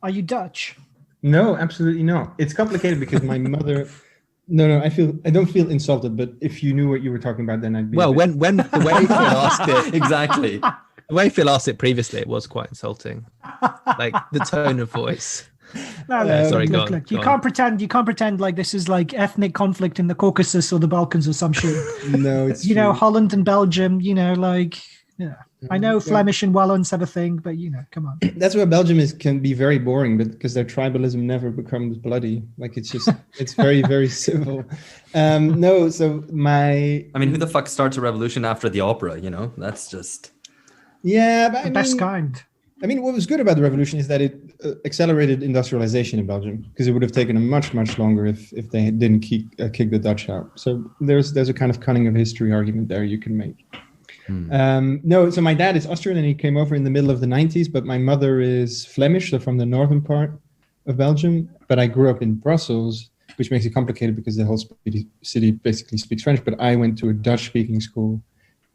Are you Dutch? No, absolutely not. It's complicated because my mother. No. I don't feel insulted. But if you knew what you were talking about, then I'd be. Well, when the way Phil asked it, Exactly. the way Phil asked it previously, it was quite insulting. Like the tone of voice. No, sorry, look, go on, look. You go can't pretend. You can't pretend like this is like ethnic conflict in the Caucasus or the Balkans or some shit. No, it's You know, true. Holland and Belgium. You know, like yeah. I know Flemish and Wallons have a thing, but you know, come on. That's where Belgium can be very boring, but because their tribalism never becomes bloody. Like it's very, very civil. No, so I mean, who the fuck starts a revolution after the opera? You know, that's just. Yeah, but The best kind. I mean, what was good about the revolution is that it accelerated industrialization in Belgium, because it would have taken them much, much longer if they didn't kick the Dutch out. So there's a kind of cunning of history argument there you can make. No, so my dad is Austrian and he came over in the middle of the 90s, but my mother is Flemish, so from the northern part of Belgium. But I grew up in Brussels, which makes it complicated because the whole city basically speaks French. But I went to a Dutch-speaking school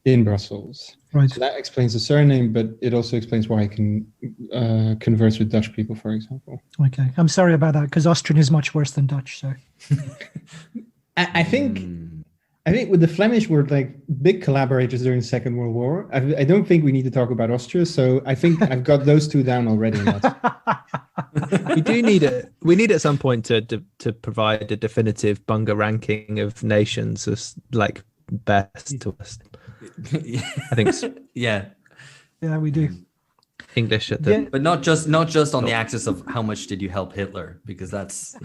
in Brussels. Right. So that explains the surname, but it also explains why I can converse with Dutch people, for example. Okay, I'm sorry about that because Austrian is much worse than Dutch. So I think with the Flemish, we're like big collaborators during the Second World War. I don't think we need to talk about Austria, so I think I've got those two down already. We need at some point to provide a definitive Bunga ranking of nations as like best to worst. I think so. Yeah, we do. English at the but not just on the axis of how much did you help Hitler, because that's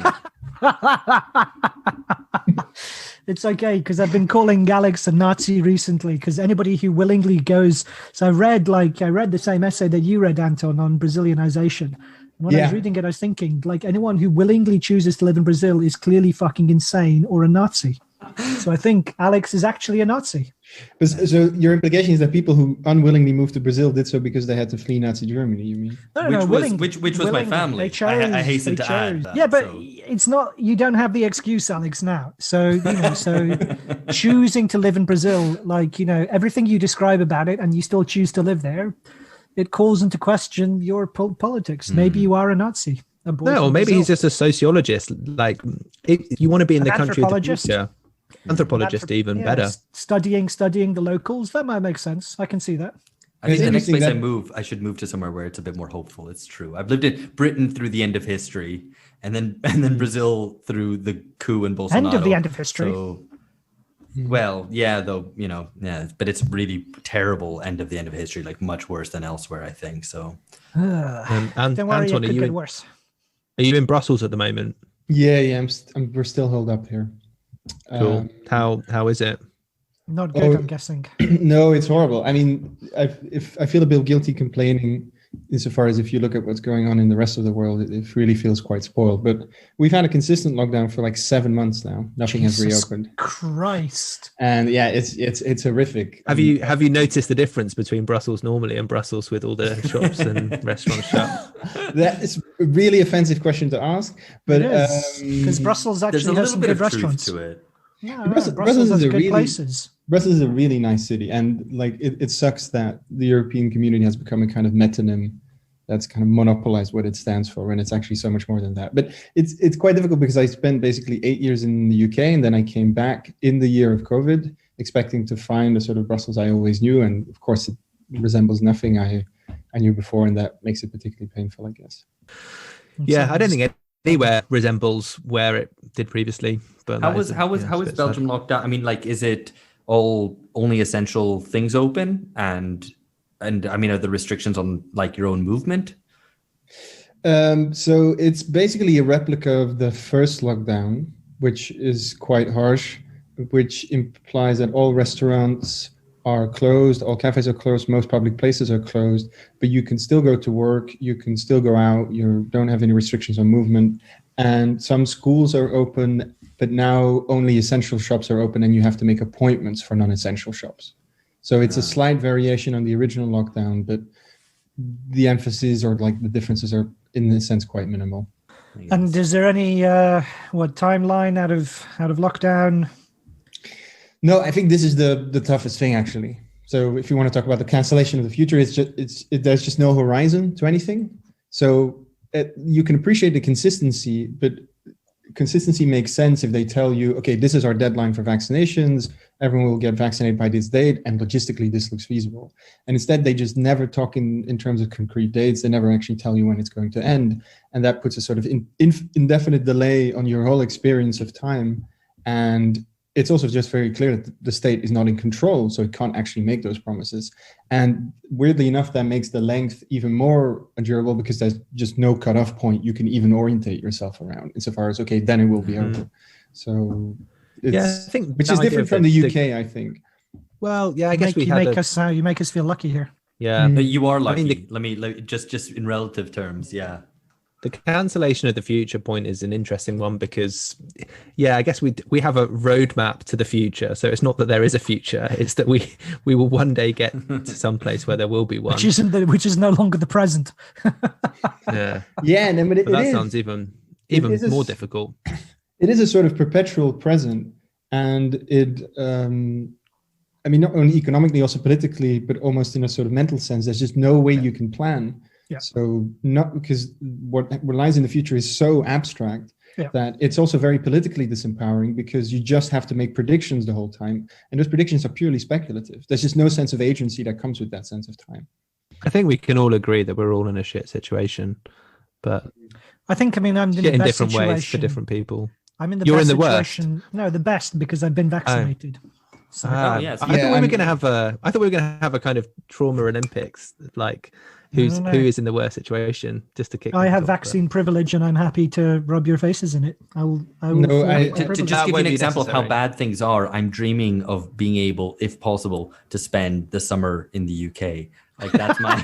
It's okay because I've been calling Alex a Nazi recently because anybody who willingly goes. So I read the same essay that you read, Anton, on Brazilianization. And when I was reading it, I was thinking like anyone who willingly chooses to live in Brazil is clearly fucking insane or a Nazi. So I think Alex is actually a Nazi. So your implication is that people who unwillingly moved to Brazil did so because they had to flee Nazi Germany, you mean? Which was my family. I hasten to add that. Yeah, but it's not, you don't have the excuse, Alex, now. So, choosing to live in Brazil, everything you describe about it and you still choose to live there, it calls into question your politics. Maybe you are a Nazi. No, or maybe he's just a sociologist. Like, if you want to be in the country of the future. Anthropologist, even better. Studying the locals, that might make sense. I can see that. I think the next place I should move to somewhere where it's a bit more hopeful. It's true. I've lived in Britain through the end of history, and then Brazil through the coup and Bolsonaro. End of the end of history. So, well, yeah, though, but it's really terrible end of the end of history, like much worse than elsewhere, I think. So, and don't worry, Anton, it could get worse. Are you in Brussels at the moment? Yeah. We're still held up here. Cool. How is it? Not good, I'm guessing. No, it's horrible. I mean, I feel a bit guilty complaining insofar as if you look at what's going on in the rest of the world, it really feels quite spoiled. But we've had a consistent lockdown for like 7 months now. Nothing has reopened. Christ. And yeah, it's horrific. Have you noticed the difference between Brussels normally and Brussels with all the shops and restaurants shut? That is a really offensive question to ask, but because Brussels actually has some good restaurants to it. Yeah, Brussels has is good places. Brussels is a really nice city, and like it sucks that the European community has become a kind of metonym that's kind of monopolized what it stands for, when it's actually so much more than that. But it's quite difficult because I spent basically 8 years in the UK, and then I came back in the year of COVID, expecting to find a sort of Brussels I always knew, and of course it resembles nothing I knew before, and that makes it particularly painful, I guess. Yeah, I don't think anywhere resembles where it did previously. But how is Belgium locked down? I mean, like, is it all only essential things open, and I mean, are the restrictions on like your own movement? So it's basically a replica of the first lockdown, which is quite harsh, which implies that all restaurants are closed, all cafes are closed, most public places are closed, but you can still go to work, you can still go out, you don't have any restrictions on movement, and some schools are open, but now only essential shops are open, and you have to make appointments for non-essential shops. So it's a slight variation on the original lockdown, but the emphasis or like the differences are in a sense quite minimal. And is there any timeline out of lockdown? No, I think this is the toughest thing, actually. So if you want to talk about the cancellation of the future, there's just no horizon to anything. So you can appreciate the consistency, but consistency makes sense if they tell you, okay, this is our deadline for vaccinations, everyone will get vaccinated by this date, and logistically this looks feasible. And instead they just never talk in terms of concrete dates. They never actually tell you when it's going to end, and that puts a sort of indefinite delay on your whole experience of time. And it's also just very clear that the state is not in control, so it can't actually make those promises. And weirdly enough, that makes the length even more endurable, because there's just no cutoff point you can even orientate yourself around, insofar as, okay, then it will be over. So it's, I think which is different from the UK, I think. Well, yeah, I guess you make us feel lucky here. Yeah, but you are lucky. I mean, let me just in relative terms, yeah. The cancellation of the future point is an interesting one, because, yeah, I guess we have a roadmap to the future. So it's not that there is a future; it's that we will one day get to some place where there will be one, which is no longer the present. Yeah, yeah, but that sounds even more difficult. It is a sort of perpetual present, and it. I mean, not only economically, also politically, but almost in a sort of mental sense. There's just no way you can plan. Yeah. So not because what lies in the future is so abstract that it's also very politically disempowering, because you just have to make predictions the whole time. And those predictions are purely speculative. There's just no sense of agency that comes with that sense of time. I think we can all agree that we're all in a shit situation, but I'm in the best different situation. ways for different people. I'm in the You're best in the situation. worst. No, the best, because I've been vaccinated. So, I thought we were going to have a kind of trauma Olympics, like who is in the worst situation, just to kick. I have vaccine privilege, and I'm happy to rub your faces in it. To just give you an example of how bad things are, I'm dreaming of being able, if possible, to spend the summer in the UK. Like, that's my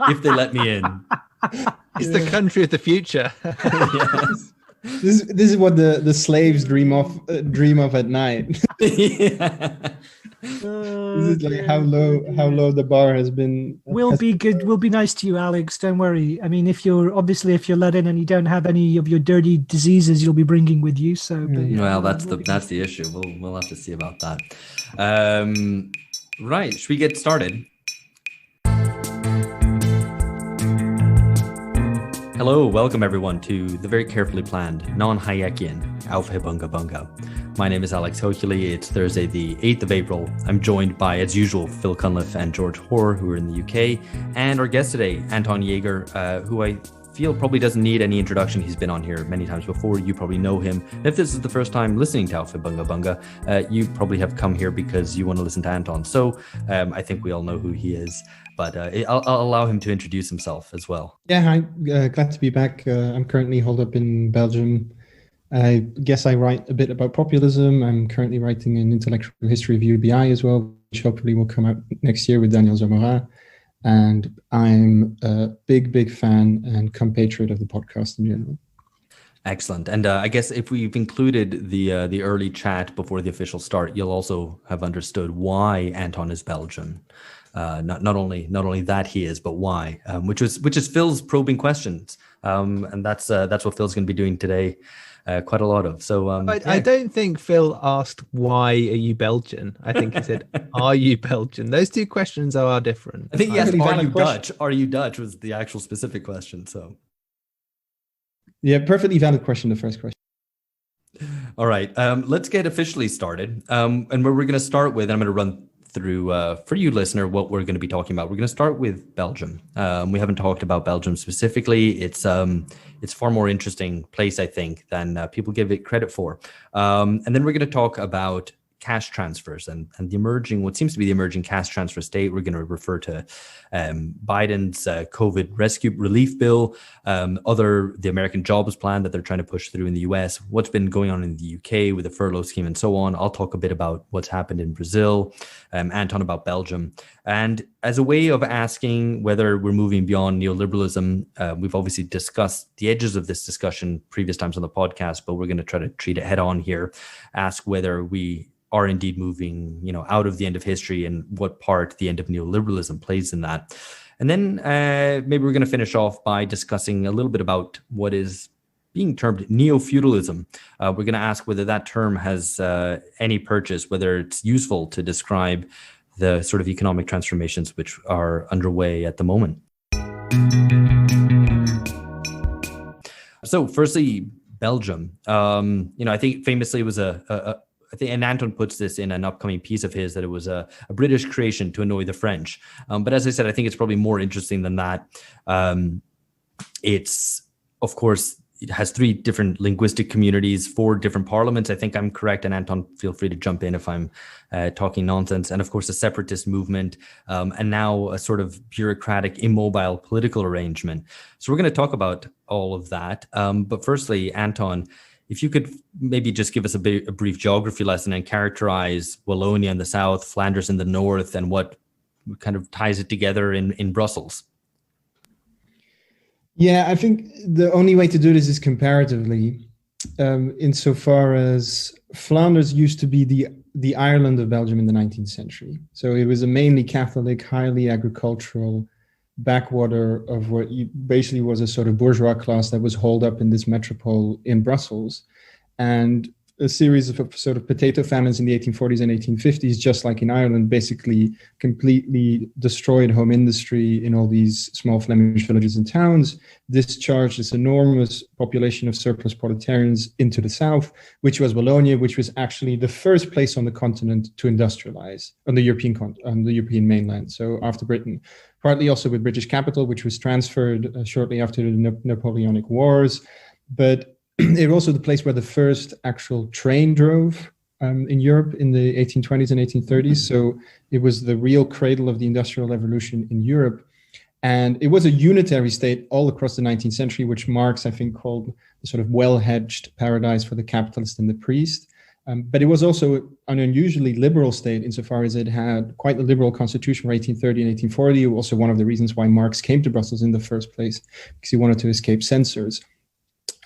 if they let me in. It's the country of the future. Yes. This is what the slaves dream of at night. This is like how low the bar has been. We'll be good. We'll be nice to you, Alex. Don't worry. I mean, if you're let in and you don't have any of your dirty diseases, you'll be bringing with you. So, well, that's the issue. We'll have to see about that. Right. Should we get started? Hello, welcome everyone to the very carefully planned, non-Hayekian Aufhebunga Bunga. My name is Alex Hochuli. It's Thursday, the 8th of April. I'm joined by, as usual, Phil Cunliffe and George Hoare, who are in the UK, and our guest today, Anton Jäger, who I feel probably doesn't need any introduction. He's been on here many times before. You probably know him. If this is the first time listening to Aufhebunga Bunga, you probably have come here because you want to listen to Anton. So I think we all know who he is. But I'll allow him to introduce himself as well. Yeah, hi. Glad to be back. I'm currently holed up in Belgium. I guess I write a bit about populism. I'm currently writing an intellectual history of UBI as well, which hopefully will come out next year with Daniel Zamora. And I'm a big fan and compatriot of the podcast in general. Excellent. And I guess if we've included the early chat before the official start, you'll also have understood why Anton is Belgian. Not only that he is, but why, which is Phil's probing questions, and that's what Phil's going to be doing today, quite a lot of. So I don't think Phil asked why are you Belgian. I think he said, "Are you Belgian?" Those two questions are different. I think yes. Are you Dutch? Are you Dutch was the actual specific question. So yeah, perfectly valid question. The first question. All right, let's get officially started. And where we're going to start with, and I'm going to run through for you listener what we're going to be talking about. We're going to start with Belgium. We haven't talked about Belgium specifically. It's far more interesting place, I think, than people give it credit for. And then we're going to talk about cash transfers and what seems to be the emerging cash transfer state. We're going to refer to Biden's COVID rescue relief bill, the American jobs plan that they're trying to push through in the US, what's been going on in the UK with the furlough scheme and so on. I'll talk a bit about what's happened in Brazil, Anton about Belgium. And as a way of asking whether we're moving beyond neoliberalism, we've obviously discussed the edges of this discussion previous times on the podcast, but we're going to try to treat it head on here, ask whether we are indeed moving, out of the end of history and what part the end of neoliberalism plays in that. And then maybe we're going to finish off by discussing a little bit about what is being termed neo-feudalism. We're going to ask whether that term has any purchase, whether it's useful to describe the sort of economic transformations which are underway at the moment. So firstly, Belgium. I think famously it was I think, and Anton puts this in an upcoming piece of his, that it was a British creation to annoy the French. But as I said, I think it's probably more interesting than that. It's, of course, it has 3 different linguistic communities, 4 different parliaments. I think I'm correct. And Anton, feel free to jump in if I'm talking nonsense. And of course, a separatist movement, and now a sort of bureaucratic, immobile political arrangement. So we're going to talk about all of that. But firstly, Anton, if you could maybe just give us a brief geography lesson and characterize Wallonia in the south, Flanders in the north, and what kind of ties it together in Brussels. Yeah, I think the only way to do this is comparatively, insofar as Flanders used to be the Ireland of Belgium in the 19th century. So it was a mainly Catholic, highly agricultural backwater of what basically was a sort of bourgeois class that was holed up in this metropole in Brussels. And a series of sort of potato famines in the 1840s and 1850s, just like in Ireland, basically completely destroyed home industry in all these small Flemish villages and towns, discharged this enormous population of surplus proletarians into the south, which was Wallonia, which was actually the first place on the continent to industrialize on the European mainland. So after Britain, partly also with British capital, which was transferred shortly after the Napoleonic Wars, but it was also the place where the first actual train drove in Europe in the 1820s and 1830s. So it was the real cradle of the Industrial Revolution in Europe. And it was a unitary state all across the 19th century, which Marx, I think, called the sort of well-hedged paradise for the capitalist and the priest. But it was also an unusually liberal state insofar as it had quite a liberal constitution for 1830 and 1840. Also one of the reasons why Marx came to Brussels in the first place, because he wanted to escape censors.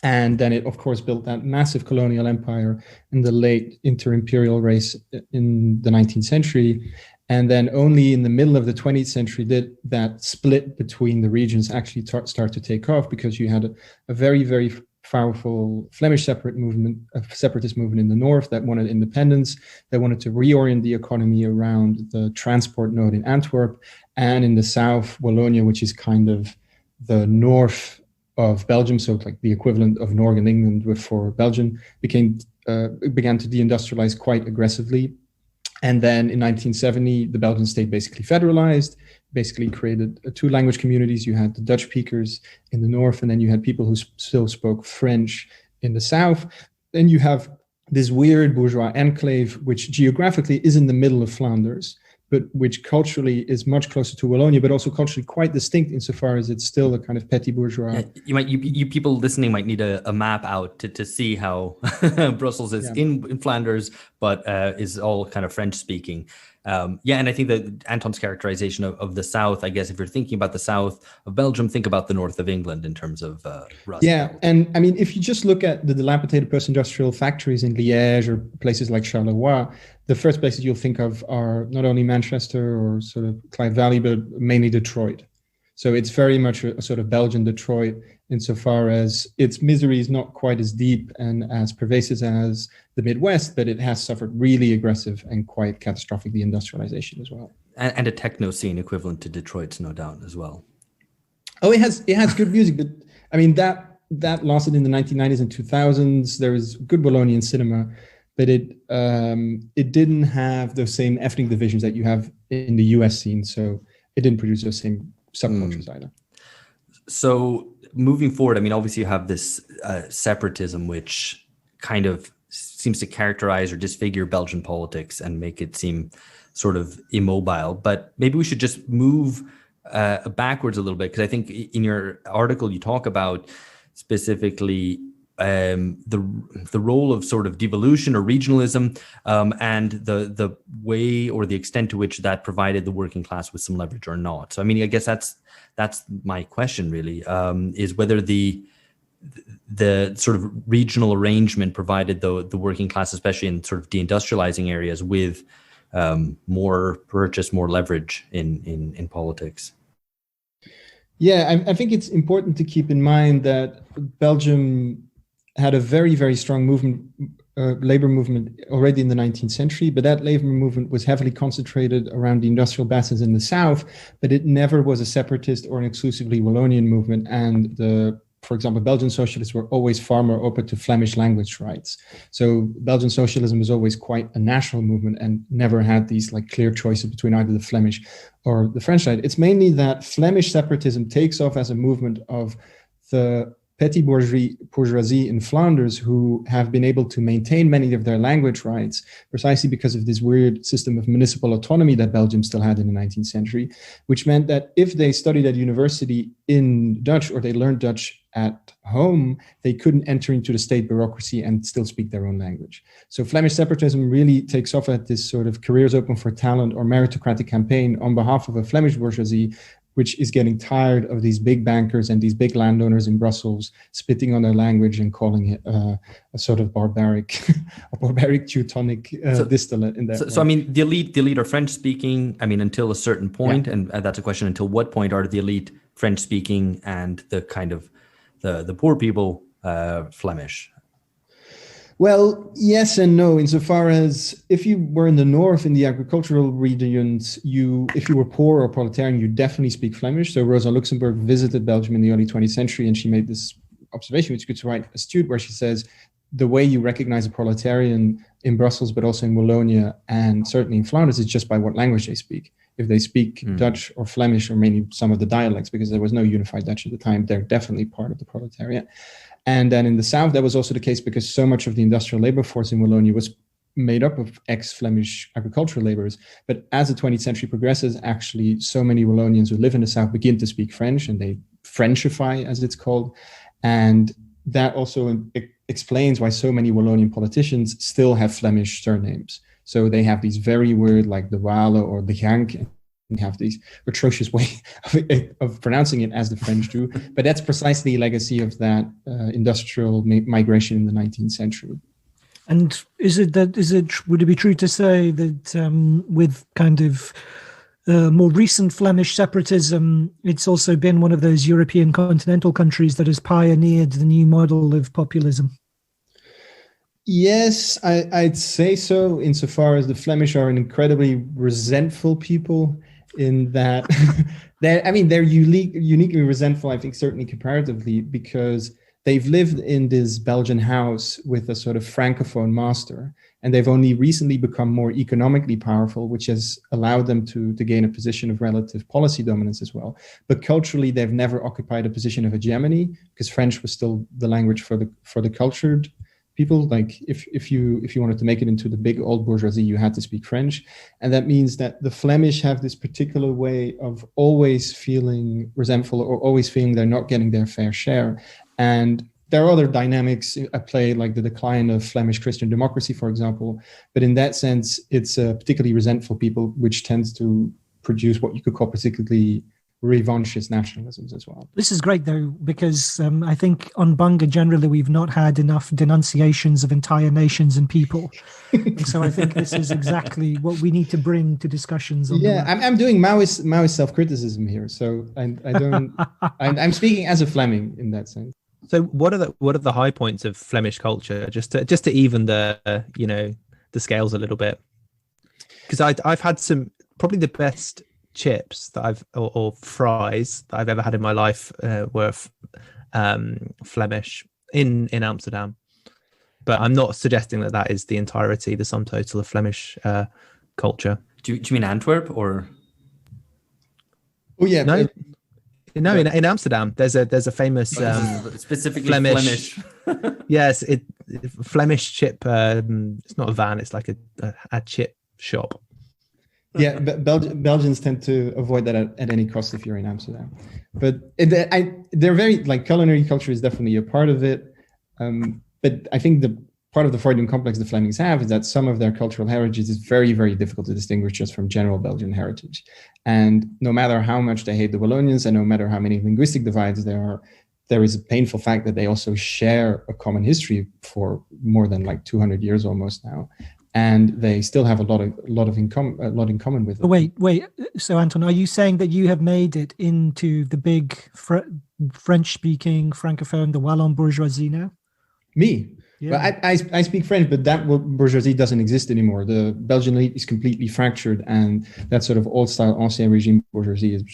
And then it, of course, built that massive colonial empire in the late inter-imperial race in the 19th century. And then only in the middle of the 20th century did that split between the regions actually start to take off, because you had a very, very powerful Flemish separatist movement in the north that wanted independence, that wanted to reorient the economy around the transport node in Antwerp, and in the south, Wallonia, which is kind of the north of Belgium, so like the equivalent of Northern England for Belgium, began to deindustrialize quite aggressively. And then in 1970, the Belgian state basically federalized, basically created 2 language communities. You had the Dutch speakers in the north, and then you had people who still spoke French in the south. Then you have this weird bourgeois enclave, which geographically is in the middle of Flanders, but which culturally is much closer to Wallonia, but also culturally quite distinct insofar as it's still a kind of petty bourgeois. Yeah, you people listening might need a map out to see how Brussels is in Flanders, but is all kind of French speaking. And I think that Anton's characterization of the south, I guess if you're thinking about the south of Belgium, think about the north of England in terms of Rust Belt. And I mean, if you just look at the dilapidated post-industrial factories in Liège or places like Charleroi, the first places you'll think of are not only Manchester or sort of Clyde Valley, but mainly Detroit. So it's very much a sort of Belgian Detroit insofar as its misery is not quite as deep and as pervasive as the Midwest, but it has suffered really aggressive and quite catastrophic deindustrialization as well. And a techno scene equivalent to Detroit's, no doubt, as well. Oh, it has good music, but I mean that lasted in the 1990s and 2000s. There was good Wallonian cinema, but it didn't have those same ethnic divisions that you have in the US scene. So it didn't produce those same subcultures either. So moving forward, I mean, obviously you have this separatism, which kind of seems to characterize or disfigure Belgian politics and make it seem sort of immobile. But maybe we should just move backwards a little bit, because I think in your article you talk about specifically the role of sort of devolution or regionalism, and the way or the extent to which that provided the working class with some leverage or not. So I mean, I guess that's my question really, is whether the sort of regional arrangement provided the working class, especially in sort of deindustrializing areas, with more purchase, more leverage in politics. Yeah, I think it's important to keep in mind that Belgium had a very, very strong movement labor movement already in the 19th century, but that labor movement was heavily concentrated around the industrial basins in the south, but it never was a separatist or an exclusively Wallonian movement. And for example, Belgian socialists were always far more open to Flemish language rights. So Belgian socialism was always quite a national movement and never had these like clear choices between either the Flemish or the French side. It's mainly that Flemish separatism takes off as a movement of the petty bourgeoisie in Flanders who have been able to maintain many of their language rights precisely because of this weird system of municipal autonomy that Belgium still had in the 19th century, which meant that if they studied at university in Dutch or they learned Dutch at home, they couldn't enter into the state bureaucracy and still speak their own language. So Flemish separatism really takes off at this sort of careers open for talent or meritocratic campaign on behalf of a Flemish bourgeoisie, which is getting tired of these big bankers and these big landowners in Brussels spitting on their language and calling it a sort of barbaric Teutonic distillate in that. So I mean, the elite are French speaking. I mean, until a certain point, and that's a question. Until what point are the elite French speaking and the kind of the poor people Flemish? Well, yes and no, insofar as if you were in the north, in the agricultural regions, if you were poor or proletarian, you definitely speak Flemish. So Rosa Luxemburg visited Belgium in the early 20th century, and she made this observation, which is quite astute, where she says, the way you recognize a proletarian in Brussels, but also in Wallonia, and certainly in Flanders, is just by what language they speak. If they speak Dutch or Flemish, or mainly some of the dialects, because there was no unified Dutch at the time, they're definitely part of the proletariat. And then in the south, that was also the case because so much of the industrial labor force in Wallonia was made up of ex-Flemish agricultural laborers. But as the 20th century progresses, actually, so many Wallonians who live in the south begin to speak French, and they Frenchify, as it's called. And that also explains why so many Wallonian politicians still have Flemish surnames. So they have these very weird, like the Wale or the Jank, and have these atrocious way of pronouncing it as the French do. But that's precisely a legacy of that industrial migration in the 19th century. And would it be true to say that with kind of more recent Flemish separatism, it's also been one of those European continental countries that has pioneered the new model of populism? Yes, I'd say so, insofar as the Flemish are an incredibly resentful people, in that they're uniquely resentful, I think, certainly comparatively, because they've lived in this Belgian house with a sort of francophone master, and they've only recently become more economically powerful, which has allowed them to gain a position of relative policy dominance as well. But culturally, they've never occupied a position of hegemony, because French was still the language for the cultured people. Like if you wanted to make it into the big old bourgeoisie, you had to speak French. And that means that the Flemish have this particular way of always feeling resentful or always feeling they're not getting their fair share. And there are other dynamics at play, like the decline of Flemish Christian democracy, for example. But in that sense, it's a particularly resentful people, which tends to produce what you could call particularly revanchist nationalisms as well. This is great, though, because I think on Bunga generally we've not had enough denunciations of entire nations and people. And so I think this is exactly what we need to bring to discussions. I'm doing Maoist self-criticism here, so I don't. I'm speaking as a Fleming in that sense. So what are the high points of Flemish culture, just to even the the scales a little bit? Because I've had some, probably the best chips that or fries that I've ever had in my life were Flemish in Amsterdam. But I'm not suggesting that is the entirety, the sum total of Flemish culture. Do you mean Antwerp or? Oh yeah. No, in Amsterdam, there's a famous specifically Flemish. Yes, Flemish chip. It's not a van; it's like a chip shop. Yeah, but Belgians tend to avoid that at any cost if you're in Amsterdam. But they're very, like, culinary culture is definitely a part of it. But I think the part of the Freudian complex the Flemings have is that some of their cultural heritage is very, very difficult to distinguish just from general Belgian heritage. And no matter how much they hate the Wallonians and no matter how many linguistic divides there is a painful fact that they also share a common history for more than like 200 years almost now. And they still have a lot in common with it. Wait. So, Anton, are you saying that you have made it into the big French-speaking francophone, the Wallon bourgeoisie now? Me? Well, I speak French, but that bourgeoisie doesn't exist anymore. The Belgian elite is completely fractured, and that sort of old-style ancien regime bourgeoisie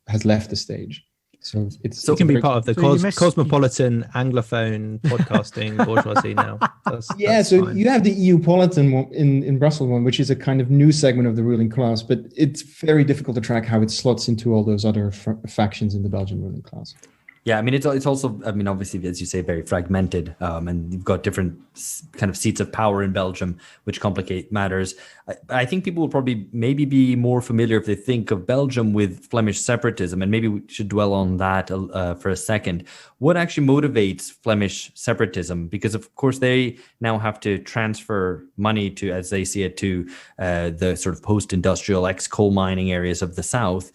has left the stage. So it can be part of the cosmopolitan Anglophone podcasting bourgeoisie now. That's so fine. you have the EU-politan one in Brussels one, which is a kind of new segment of the ruling class, but it's very difficult to track how it slots into all those other factions in the Belgian ruling class. Yeah, I mean, it's also, I mean, obviously, as you say, very fragmented, and you've got different kind of seats of power in Belgium, which complicate matters. I think people will probably maybe be more familiar if they think of Belgium with Flemish separatism, and maybe we should dwell on that for a second. What actually motivates Flemish separatism? Because, of course, they now have to transfer money to, as they see it, to the sort of post-industrial ex-coal mining areas of the south.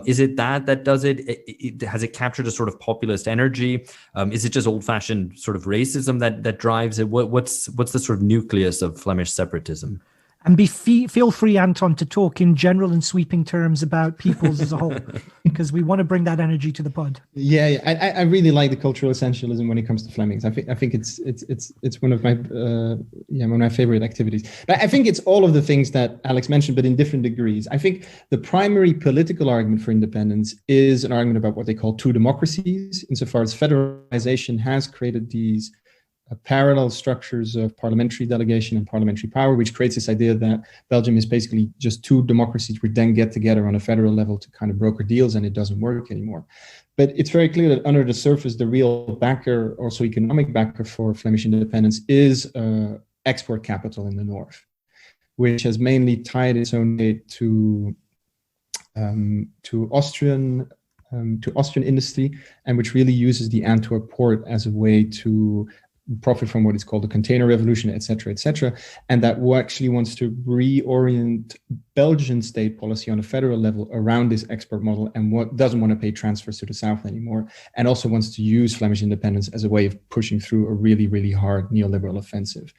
Is it that does it? Has it captured a sort of populist energy? Is it just old-fashioned sort of racism that drives it? What's the sort of nucleus of Flemish separatism? And feel free, Anton, to talk in general and sweeping terms about peoples as a whole, because we want to bring that energy to the pod. Yeah. I really like the cultural essentialism when it comes to Flemings. I think it's one of my favorite activities. But I think it's all of the things that Alex mentioned, but in different degrees. I think the primary political argument for independence is an argument about what they call two democracies, insofar as federalization has created these parallel structures of parliamentary delegation and parliamentary power, which creates this idea that Belgium is basically just two democracies which then get together on a federal level to kind of broker deals, and it doesn't work anymore. But it's very clear that under the surface, the real backer, also economic backer for Flemish independence, is export capital in the north, which has mainly tied its own weight to Austrian industry, and which really uses the Antwerp port as a way to profit from what is called the container revolution, et cetera, and that actually wants to reorient Belgian state policy on a federal level around this export model, and what doesn't want to pay transfers to the south anymore, and also wants to use Flemish independence as a way of pushing through a really, really hard neoliberal offensive.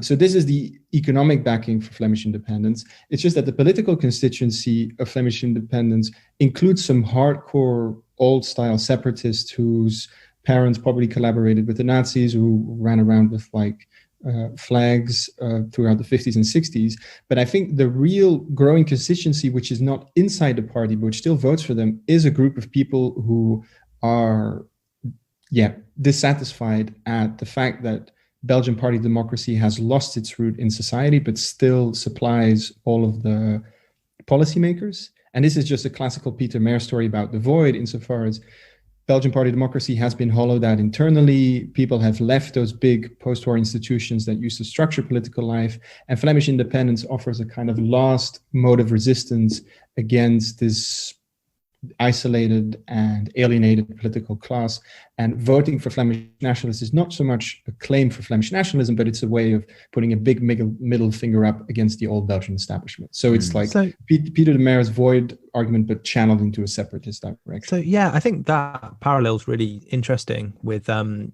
So this is the economic backing for Flemish independence. It's just that the political constituency of Flemish independence includes some hardcore old-style separatists whose parents probably collaborated with the Nazis, who ran around with flags throughout the 50s and 60s. But I think the real growing constituency, which is not inside the party, but which still votes for them, is a group of people who are, dissatisfied at the fact that Belgian party democracy has lost its root in society, but still supplies all of the policymakers. And this is just a classical Peter Mayer story about the void, insofar as Belgian party democracy has been hollowed out internally. People have left those big post-war institutions that used to structure political life. And Flemish independence offers a kind of last mode of resistance against this isolated and alienated political class. And voting for Flemish nationalists is not so much a claim for Flemish nationalism, but it's a way of putting a big middle finger up against the old Belgian establishment. So it's Peter de Mayer's void argument, but channeled into a separatist direction. So yeah, I think that parallel is really interesting with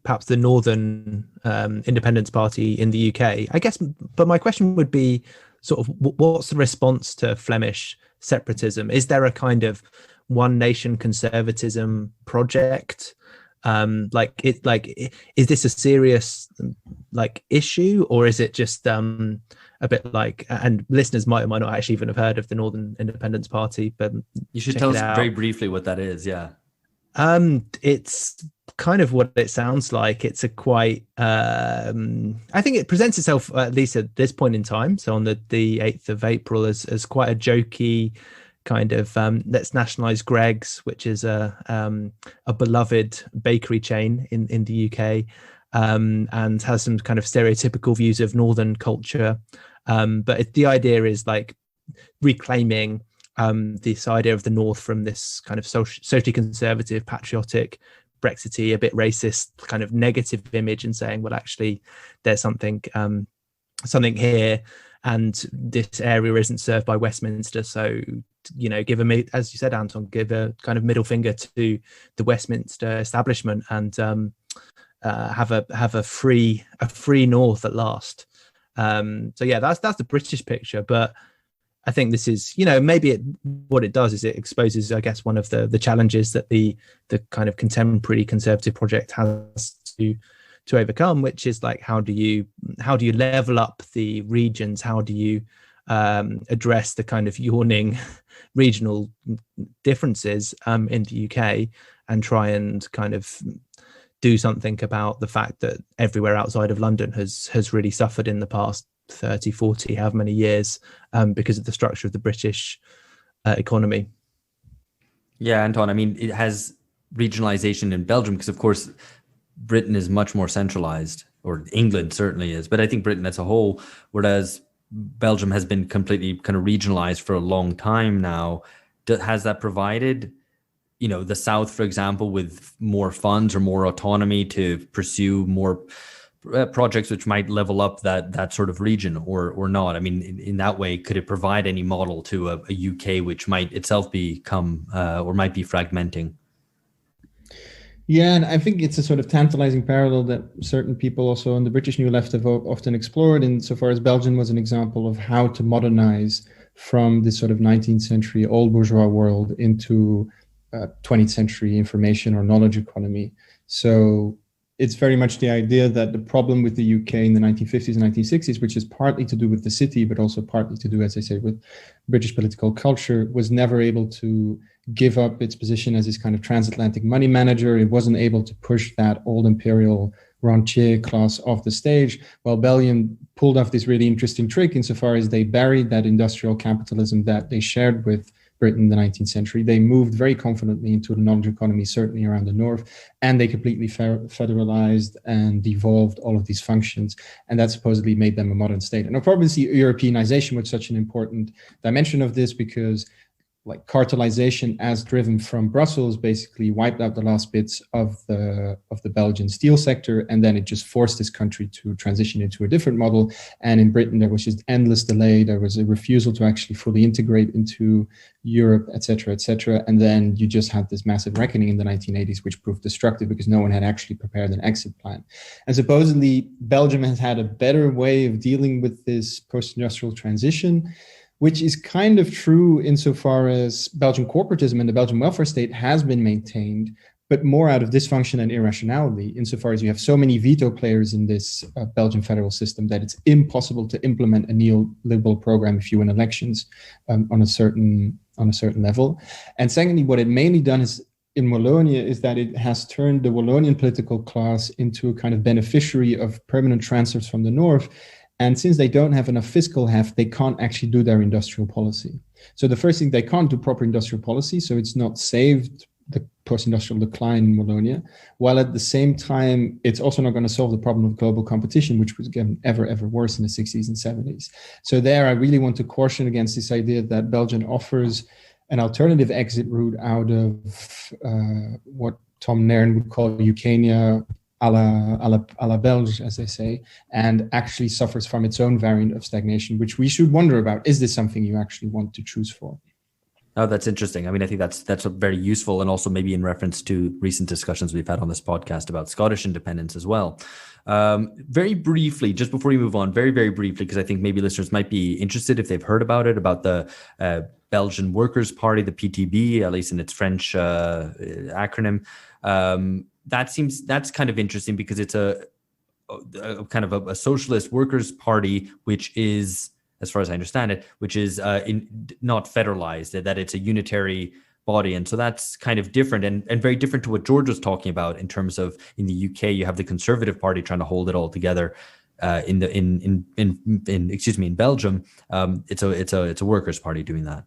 perhaps the Northern Independence Party in the UK, I guess. But my question would be sort of, what's the response to Flemish separatism? Is there a kind of one nation conservatism project? Is this a serious issue, or is it just a bit like, and listeners might not actually even have heard of the Northern Independence Party, but you should tell us very briefly what that is. It's kind of what it sounds like. It's a quite I think it presents itself, at least at this point in time, so on the 8th of April, as quite a jokey kind of let's nationalize Greggs, which is a beloved bakery chain in the UK, and has some kind of stereotypical views of Northern culture, but the idea is like reclaiming this idea of the North from this kind of socially conservative, patriotic, Brexity, a bit racist kind of negative image, and saying, well, actually there's something here, and this area isn't served by Westminster, so give as you said, Anton, give a kind of middle finger to the Westminster establishment, and have a free North at last. So yeah, that's the British picture. But I think this is, maybe what it does is it exposes, I guess, one of the challenges that the kind of contemporary conservative project has to overcome, which is like how do you level up the regions? How do you address the kind of yawning regional differences in the UK, and try and kind of do something about the fact that everywhere outside of London has really suffered in the past 30, 40, however many years, because of the structure of the British economy. Yeah, Anton, I mean, it has regionalization in Belgium because, of course, Britain is much more centralized, or England certainly is, but I think Britain as a whole, whereas Belgium has been completely kind of regionalized for a long time now. Has that provided, the South, for example, with more funds or more autonomy to pursue more projects which might level up that sort of region, or not? I mean, in that way, could it provide any model to a UK which might itself become or might be fragmenting? Yeah, and I think it's a sort of tantalizing parallel that certain people also on the British New Left have often explored, insofar as Belgium was an example of how to modernize from this sort of 19th century old bourgeois world into 20th century information or knowledge economy. So it's very much the idea that the problem with the UK in the 1950s and 1960s, which is partly to do with the city, but also partly to do, as I say, with British political culture, was never able to give up its position as this kind of transatlantic money manager. It wasn't able to push that old imperial rentier class off the stage, while Belgium pulled off this really interesting trick insofar as they buried that industrial capitalism that they shared with Britain in the 19th century. They moved very confidently into the knowledge economy, certainly around the north, and they completely federalized and devolved all of these functions. And that supposedly made them a modern state. And I'll probably see Europeanization was such an important dimension of this, because like cartelization as driven from Brussels basically wiped out the last bits of the Belgian steel sector, and then it just forced this country to transition into a different model. And in Britain, there was just endless delay. There was a refusal to actually fully integrate into Europe, et cetera, and then you just had this massive reckoning in the 1980s, which proved destructive because no one had actually prepared an exit plan. And supposedly, Belgium has had a better way of dealing with this post-industrial transition, which is kind of true insofar as Belgian corporatism and the Belgian welfare state has been maintained, but more out of dysfunction and irrationality, insofar as you have so many veto players in this Belgian federal system that it's impossible to implement a neoliberal program if you win elections on a certain level. And secondly, what it mainly done is in Wallonia is that it has turned the Wallonian political class into a kind of beneficiary of permanent transfers from the north. And since they don't have enough fiscal heft, they can't actually do their industrial policy. So the first thing, they can't do proper industrial policy. So it's not saved the post-industrial decline in Wallonia, while at the same time, it's also not going to solve the problem of global competition, which was getting ever worse in the 60s and 70s. So there, I really want to caution against this idea that Belgium offers an alternative exit route out of what Tom Nairn would call Eukania a la Belge, as they say, and actually suffers from its own variant of stagnation, which we should wonder about. Is this something you actually want to choose for? Oh, that's interesting. I mean, I think that's a very useful, and also maybe in reference to recent discussions we've had on this podcast about Scottish independence as well. Very briefly, just before we move on, very briefly, because I think maybe listeners might be interested if they've heard about it, about the Belgian Workers' Party, the PTB, at least in its French acronym. That's kind of interesting because it's a kind of a socialist workers' party, which is, as far as I understand it, which is not federalized, that it's a unitary body. And so that's kind of different and very different to what George was talking about in terms of in the UK, you have the Conservative Party trying to hold it all together. In Belgium, it's a workers' party doing that.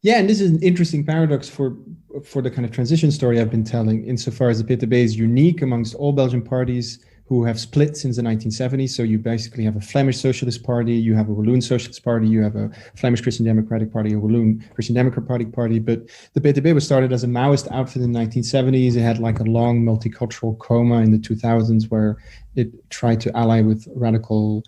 Yeah, and this is an interesting paradox for the kind of transition story I've been telling, insofar as the PTB is unique amongst all Belgian parties who have split since the 1970s. So you basically have a Flemish Socialist Party, you have a Walloon Socialist Party, you have a Flemish Christian Democratic Party, a Walloon Christian Democratic Party. But the PTB was started as a Maoist outfit in the 1970s. It had like a long multicultural coma in the 2000s where it tried to ally with radical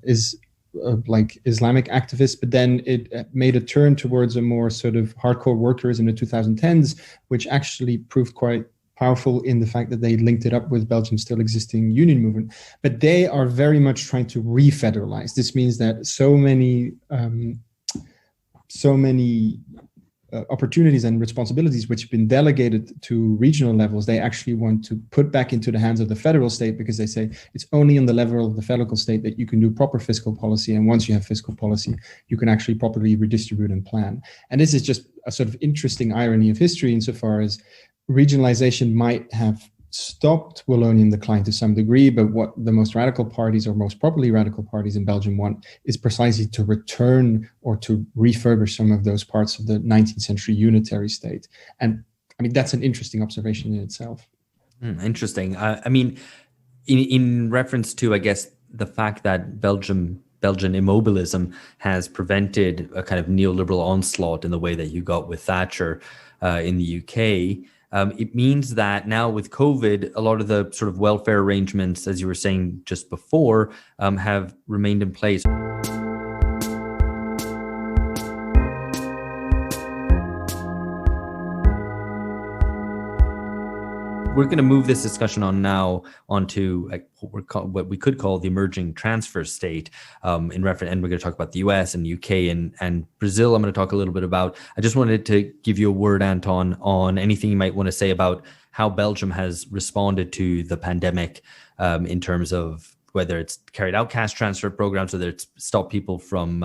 Islamic activists, but then it made a turn towards a more sort of hardcore workers in the 2010s, which actually proved quite powerful in the fact that they linked it up with Belgium's still existing union movement. But they are very much trying to re-federalize. This means that so many opportunities and responsibilities which have been delegated to regional levels, they actually want to put back into the hands of the federal state, because they say it's only on the level of the federal state that you can do proper fiscal policy. And once you have fiscal policy, you can actually properly redistribute and plan. And this is just a sort of interesting irony of history, insofar as regionalization might have stopped Wallonian decline to some degree, but what the most radical parties, or most properly radical parties in Belgium, want is precisely to return or to refurbish some of those parts of the 19th century unitary state. And I mean, that's an interesting observation in itself. Interesting. I mean, in reference to, I guess, the fact that Belgian immobilism has prevented a kind of neoliberal onslaught in the way that you got with Thatcher in the UK. It means that now with COVID, a lot of the sort of welfare arrangements, as you were saying just before, have remained in place. We're going to move this discussion on now onto what we could call the emerging transfer state in reference, and we're going to talk about the US and UK and Brazil. I'm going to talk a little bit about. I just wanted to give you a word, Anton, on anything you might want to say about how Belgium has responded to the pandemic in terms of whether it's carried out cash transfer programs, whether it's stopped people from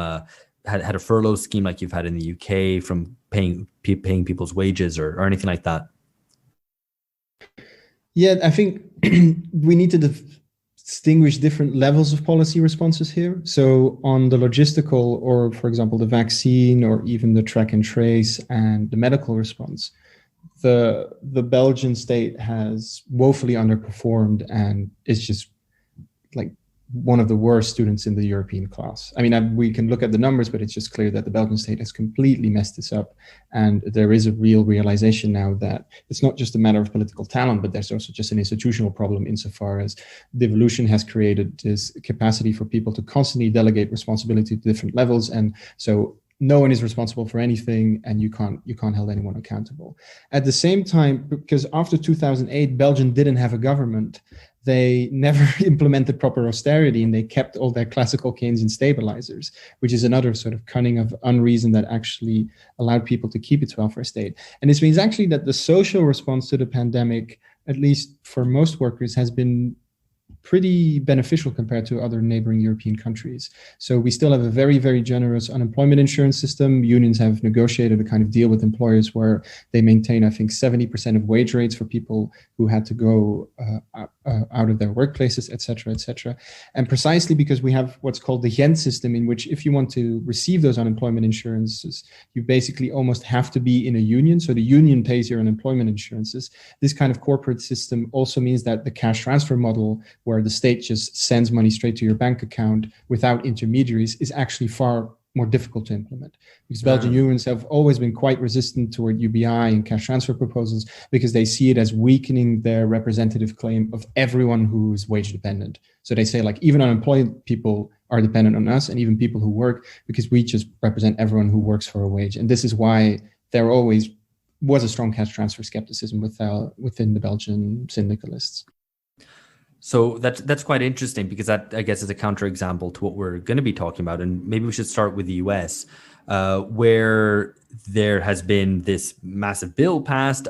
had a furlough scheme like you've had in the UK, from paying people's wages or anything like that. Yeah, I think we need to distinguish different levels of policy responses here. So on the logistical, or for example, the vaccine, or even the track and trace and the medical response, the Belgian state has woefully underperformed and is just like one of the worst students in the European class. I mean, we can look at the numbers, but it's just clear that the Belgian state has completely messed this up. And there is a real realization now that it's not just a matter of political talent, but there's also just an institutional problem, insofar as devolution has created this capacity for people to constantly delegate responsibility to different levels. And so no one is responsible for anything, and you can't hold anyone accountable. At the same time, because after 2008, Belgium didn't have a government, they never implemented proper austerity, and they kept all their classical Keynesian stabilizers, which is another sort of cunning of unreason that actually allowed people to keep its welfare state. And this means actually that the social response to the pandemic, at least for most workers, has been pretty beneficial compared to other neighboring European countries. So we still have a very, very generous unemployment insurance system. Unions have negotiated a kind of deal with employers where they maintain, I think, 70% of wage rates for people who had to go out of their workplaces, et cetera, et cetera. And precisely because we have what's called the Ghent system, in which if you want to receive those unemployment insurances, you basically almost have to be in a union. So the union pays your unemployment insurances. This kind of corporate system also means that the cash transfer model, where the state just sends money straight to your bank account without intermediaries, is actually far more difficult to implement, because Belgian unions have always been quite resistant toward UBI and cash transfer proposals, because they see it as weakening their representative claim of everyone who's wage dependent. So they say, like, even unemployed people are dependent on us, and even people who work, because we just represent everyone who works for a wage. And this is why there always was a strong cash transfer skepticism within the Belgian syndicalists. So that's quite interesting, because that, I guess, is a counterexample to what we're going to be talking about. And maybe we should start with the US, where there has been this massive bill passed,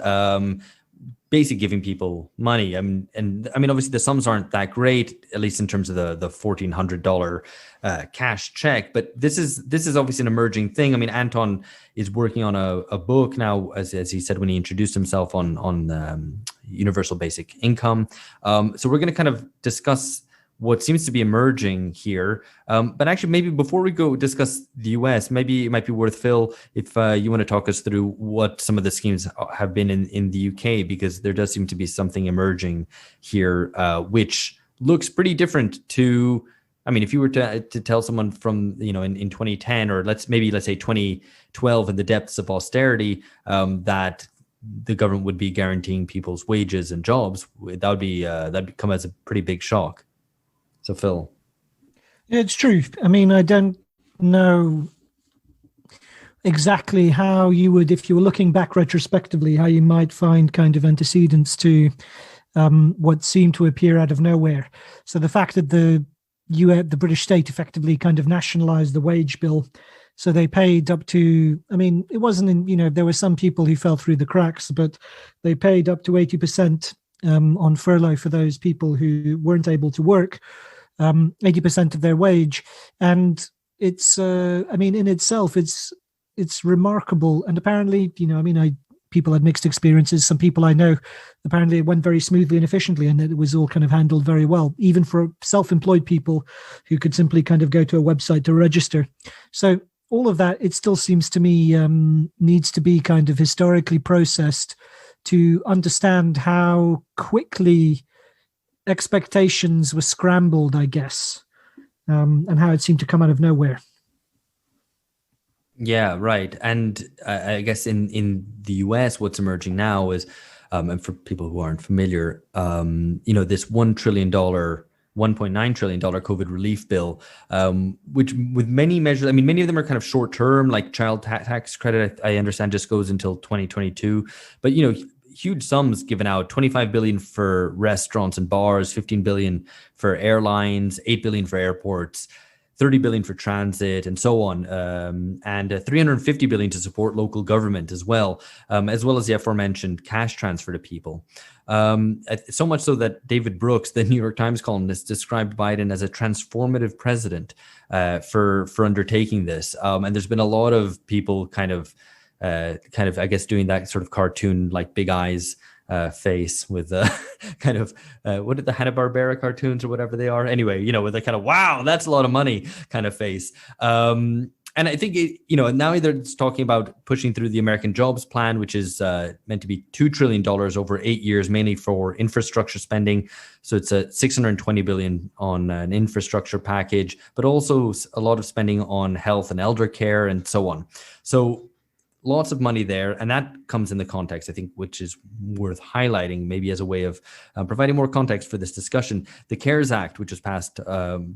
basically giving people money. I mean, obviously the sums aren't that great, at least in terms of the $1,400 cash check. But this is obviously an emerging thing. I mean, Anton is working on a book now, as he said when he introduced himself, on universal basic income. So we're going to kind of discuss what seems to be emerging here. But actually, maybe before we go discuss the US, maybe it might be worth, Phil, if you want to talk us through what some of the schemes have been in the UK, because there does seem to be something emerging here, which looks pretty different to, I mean, if you were to tell someone from, in 2010, or let's say 2012, in the depths of austerity, that the government would be guaranteeing people's wages and jobs, that'd come as a pretty big shock. So, Phil. Yeah, it's true. I mean, I don't know exactly how you would, if you were looking back retrospectively, how you might find kind of antecedents to what seemed to appear out of nowhere. So the fact that the British state effectively kind of nationalized the wage bill So they paid up to, I mean, it wasn't in, there were some people who fell through the cracks, but they paid up to 80% on furlough for those people who weren't able to work, 80% of their wage. And it's, in itself, it's remarkable. And apparently, people had mixed experiences. Some people I know, apparently it went very smoothly and efficiently, and it was all kind of handled very well, even for self-employed people who could simply kind of go to a website to register. So all of that, it still seems to me, needs to be kind of historically processed to understand how quickly expectations were scrambled, I guess, and how it seemed to come out of nowhere. Yeah, right. And I guess in the US, what's emerging now is, and for people who aren't familiar, this $1 trillion, $1.9 trillion COVID relief bill, which with many measures, many of them are kind of short term, like child tax credit, I understand just goes until 2022. But, huge sums given out, 25 billion for restaurants and bars, 15 billion for airlines, 8 billion for airports, 30 billion for transit, and so on, and 350 billion to support local government as well as the aforementioned cash transfer to people. So much so that David Brooks, the New York Times columnist, described Biden as a transformative president for undertaking this. And there's been a lot of people kind of, I guess, doing that sort of cartoon, like big eyes face with kind of what are the Hanna-Barbera cartoons or whatever they are, anyway, with a kind of wow, that's a lot of money kind of face. And I think now it's talking about pushing through the American Jobs Plan, which is meant to be $2 trillion over 8 years, mainly for infrastructure spending. So it's a $620 billion on an infrastructure package, but also a lot of spending on health and elder care and so on. So lots of money there. And that comes in the context, I think, which is worth highlighting maybe as a way of providing more context for this discussion. The CARES Act, which was passed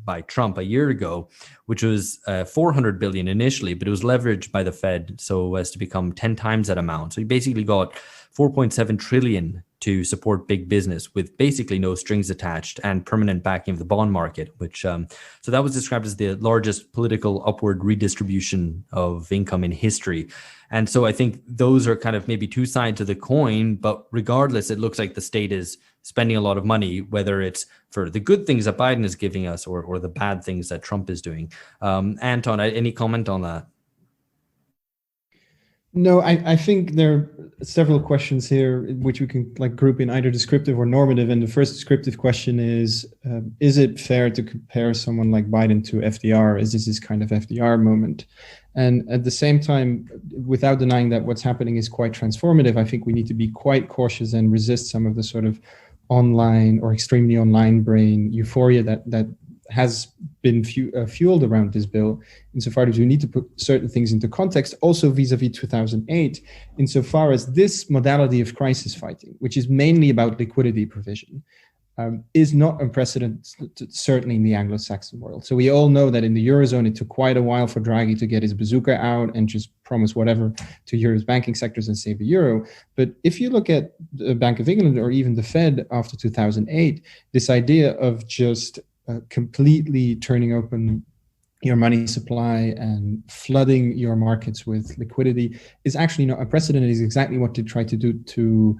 by Trump a year ago, which was $400 billion initially, but it was leveraged by the Fed so as to become 10 times that amount. So you basically got 4.7 trillion to support big business with basically no strings attached and permanent backing of the bond market, which so that was described as the largest political upward redistribution of income in history. And so I think those are kind of maybe two sides of the coin, but regardless, it looks like the state is spending a lot of money, whether it's for the good things that Biden is giving us or the bad things that Trump is doing. Anton, any comment on that? No, I think there are several questions here which we can group in either descriptive or normative. And the first descriptive question is it fair to compare someone like Biden to FDR? Is this kind of FDR moment? And at the same time, without denying that what's happening is quite transformative, I think we need to be quite cautious and resist some of the sort of online or extremely online brain euphoria that has been fueled around this bill, insofar as we need to put certain things into context, also vis-a-vis 2008, insofar as this modality of crisis fighting, which is mainly about liquidity provision, is not unprecedented, certainly in the Anglo-Saxon world. So we all know that in the Eurozone, it took quite a while for Draghi to get his bazooka out and just promise whatever to Europe's banking sectors and save the euro. But if you look at the Bank of England or even the Fed after 2008, this idea of just completely turning open your money supply and flooding your markets with liquidity is actually not unprecedented. Is exactly what they tried to do to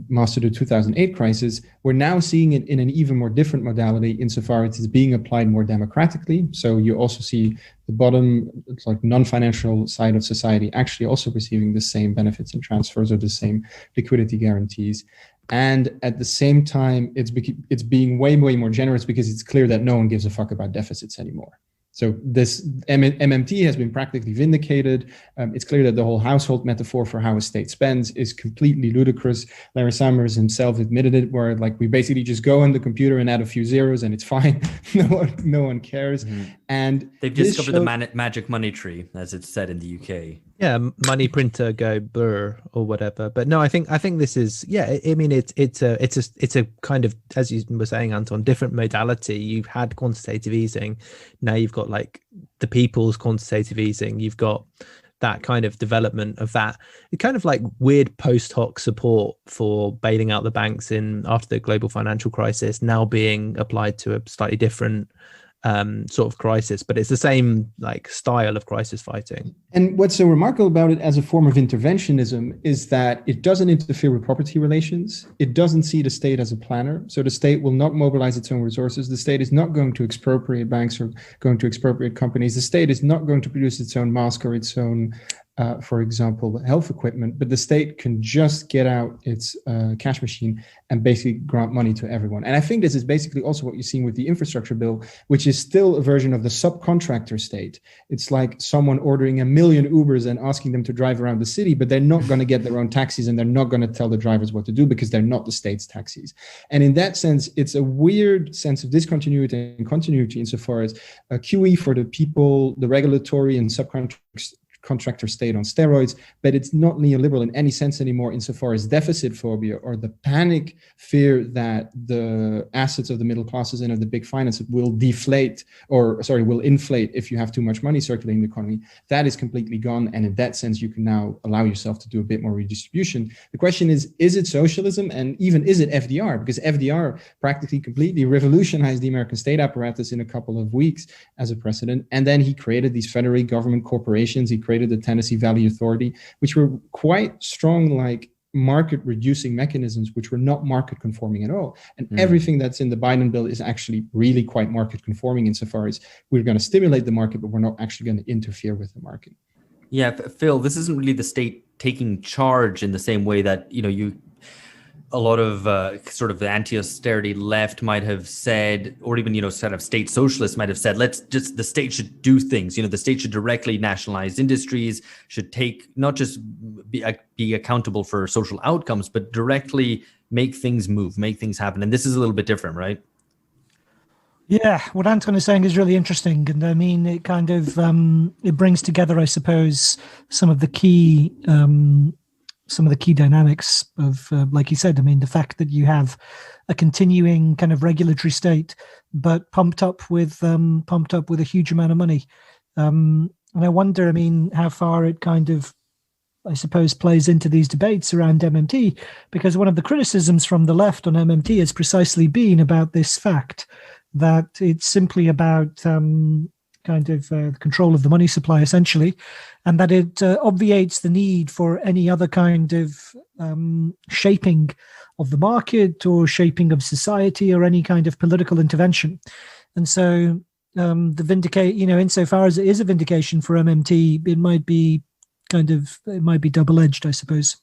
master the 2008 crisis. We're now seeing it in an even more different modality insofar as it's being applied more democratically. So you also see the bottom, it's like non-financial side of society actually also receiving the same benefits and transfers or the same liquidity guarantees. And at the same time, it's being way more generous because it's clear that no one gives a fuck about deficits anymore. So this MMT has been practically vindicated. It's clear that the whole household metaphor for how a state spends is completely ludicrous. Larry Summers himself admitted it, where we basically just go on the computer and add a few zeros and it's fine. No one cares. Mm-hmm. And they've discovered the magic money tree, as it's said in the UK. Yeah, money printer go brr or whatever. But no, I think this is it's a kind of, as you were saying, Anton, different modality. You've had quantitative easing, now you've got the people's quantitative easing. You've got that kind of development of that kind of weird post hoc support for bailing out the banks after the global financial crisis, now being applied to a slightly different sort of crisis, but it's the same like style of crisis fighting. And what's so remarkable about it as a form of interventionism is that it doesn't interfere with property relations. It doesn't see the state as a planner. So the state will not mobilize its own resources. The state is not going to expropriate banks or going to expropriate companies. The state is not going to produce its own mask or its own for example, health equipment, but the state can just get out its cash machine and basically grant money to everyone. And I think this is basically also what you're seeing with the infrastructure bill, which is still a version of the subcontractor state. It's like someone ordering 1 million Ubers and asking them to drive around the city, but they're not going to get their own taxis and they're not going to tell the drivers what to do because they're not the state's taxis. And in that sense, it's a weird sense of discontinuity and continuity insofar as a QE for the people, the regulatory and subcontractor state on steroids, but it's not neoliberal in any sense anymore insofar as deficit phobia or the panic fear that the assets of the middle classes and of the big finance will will inflate if you have too much money circulating in the economy. That is completely gone. And in that sense, you can now allow yourself to do a bit more redistribution. The question is it socialism? And even is it FDR? Because FDR practically completely revolutionized the American state apparatus in a couple of weeks as a precedent. And then he created these federal government corporations. He created the Tennessee Valley Authority, which were quite strong, like market reducing mechanisms, which were not market conforming at all. And everything that's in the Biden bill is actually really quite market conforming insofar as we're going to stimulate the market, but we're not actually going to interfere with the market. Yeah, Phil, this isn't really the state taking charge in the same way that, a lot of sort of the anti-austerity left might have said, or even, sort of state socialists might have said, the state should do things. The state should directly nationalize industries, should not just be accountable for social outcomes, but directly make things move, make things happen. And this is a little bit different, right? Yeah, what Anton is saying is really interesting. And I mean, it kind of, it brings together, I suppose, some of the key dynamics of, like you said, I mean, the fact that you have a continuing kind of regulatory state, but pumped up with a huge amount of money. And I wonder, I mean, how far it kind of, I suppose, plays into these debates around MMT, because one of the criticisms from the left on MMT has precisely been about this fact that it's simply about control of the money supply, essentially, and that it obviates the need for any other kind of shaping of the market or shaping of society or any kind of political intervention. And so insofar as it is a vindication for MMT, it might be double-edged, I suppose.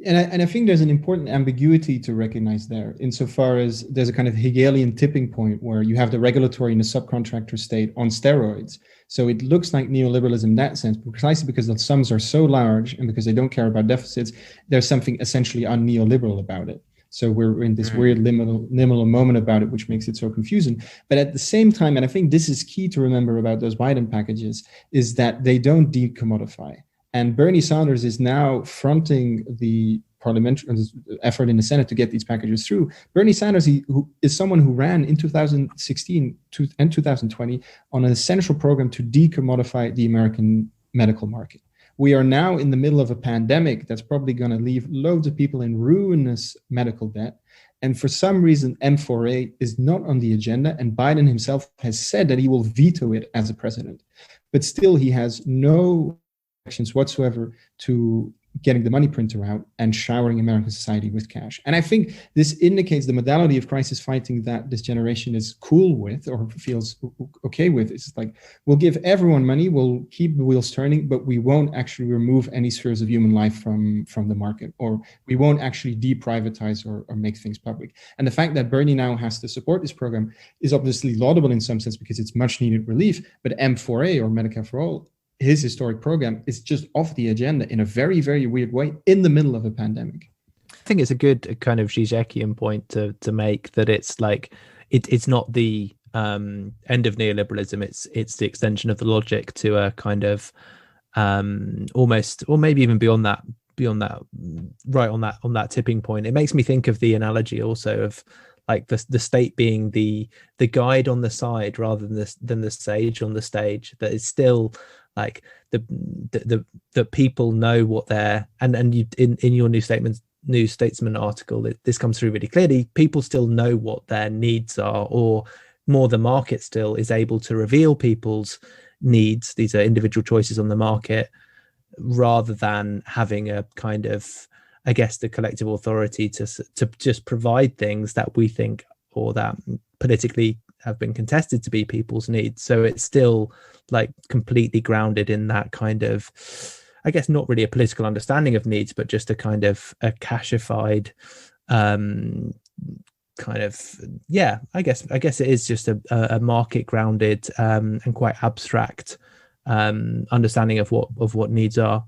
And I think there's an important ambiguity to recognize there, insofar as there's a kind of Hegelian tipping point where you have the regulatory and the subcontractor state on steroids. So it looks like neoliberalism in that sense, precisely because the sums are so large and because they don't care about deficits, there's something essentially un-neoliberal about it. So we're in this weird liminal moment about it, which makes it so confusing. But at the same time, and I think this is key to remember about those Biden packages, is that they don't decommodify. And Bernie Sanders is now fronting the parliamentary effort in the Senate to get these packages through. Bernie Sanders, who is someone who ran in 2016 and 2020 on an essential program to decommodify the American medical market. We are now in the middle of a pandemic that's probably going to leave loads of people in ruinous medical debt. And for some reason, M4A is not on the agenda. And Biden himself has said that he will veto it as a president. But still, he has no whatsoever to getting the money printer out and showering American society with cash. And I think this indicates the modality of crisis fighting that this generation is cool with or feels okay with. It's like, we'll give everyone money, we'll keep the wheels turning, but we won't actually remove any spheres of human life from the market, or we won't actually deprivatize or make things public. And the fact that Bernie now has to support this program is obviously laudable in some sense because it's much needed relief, but M4A, or Medicare for All, his historic program, is just off the agenda in a very, very weird way in the middle of a pandemic. I think it's a good kind of Žižekian point to make, that it's like it's not the end of neoliberalism. It's the extension of the logic to a kind of almost, or maybe even beyond that, right on that tipping point. It makes me think of the analogy also of like the state being the guide on the side rather than the sage on the stage. That is still like the people know what they're, and you in your New Statesman article, this comes through really clearly. People still know what their needs are, or more the market still is able to reveal people's needs. These are individual choices on the market, rather than having a kind of, I guess, the collective authority to just provide things that we think, or that politically have been contested to be people's needs. So it's still like completely grounded in that kind of, I guess, not really a political understanding of needs, but just a kind of a cashified kind of, yeah, I guess it is just a market grounded and quite abstract understanding of what needs are.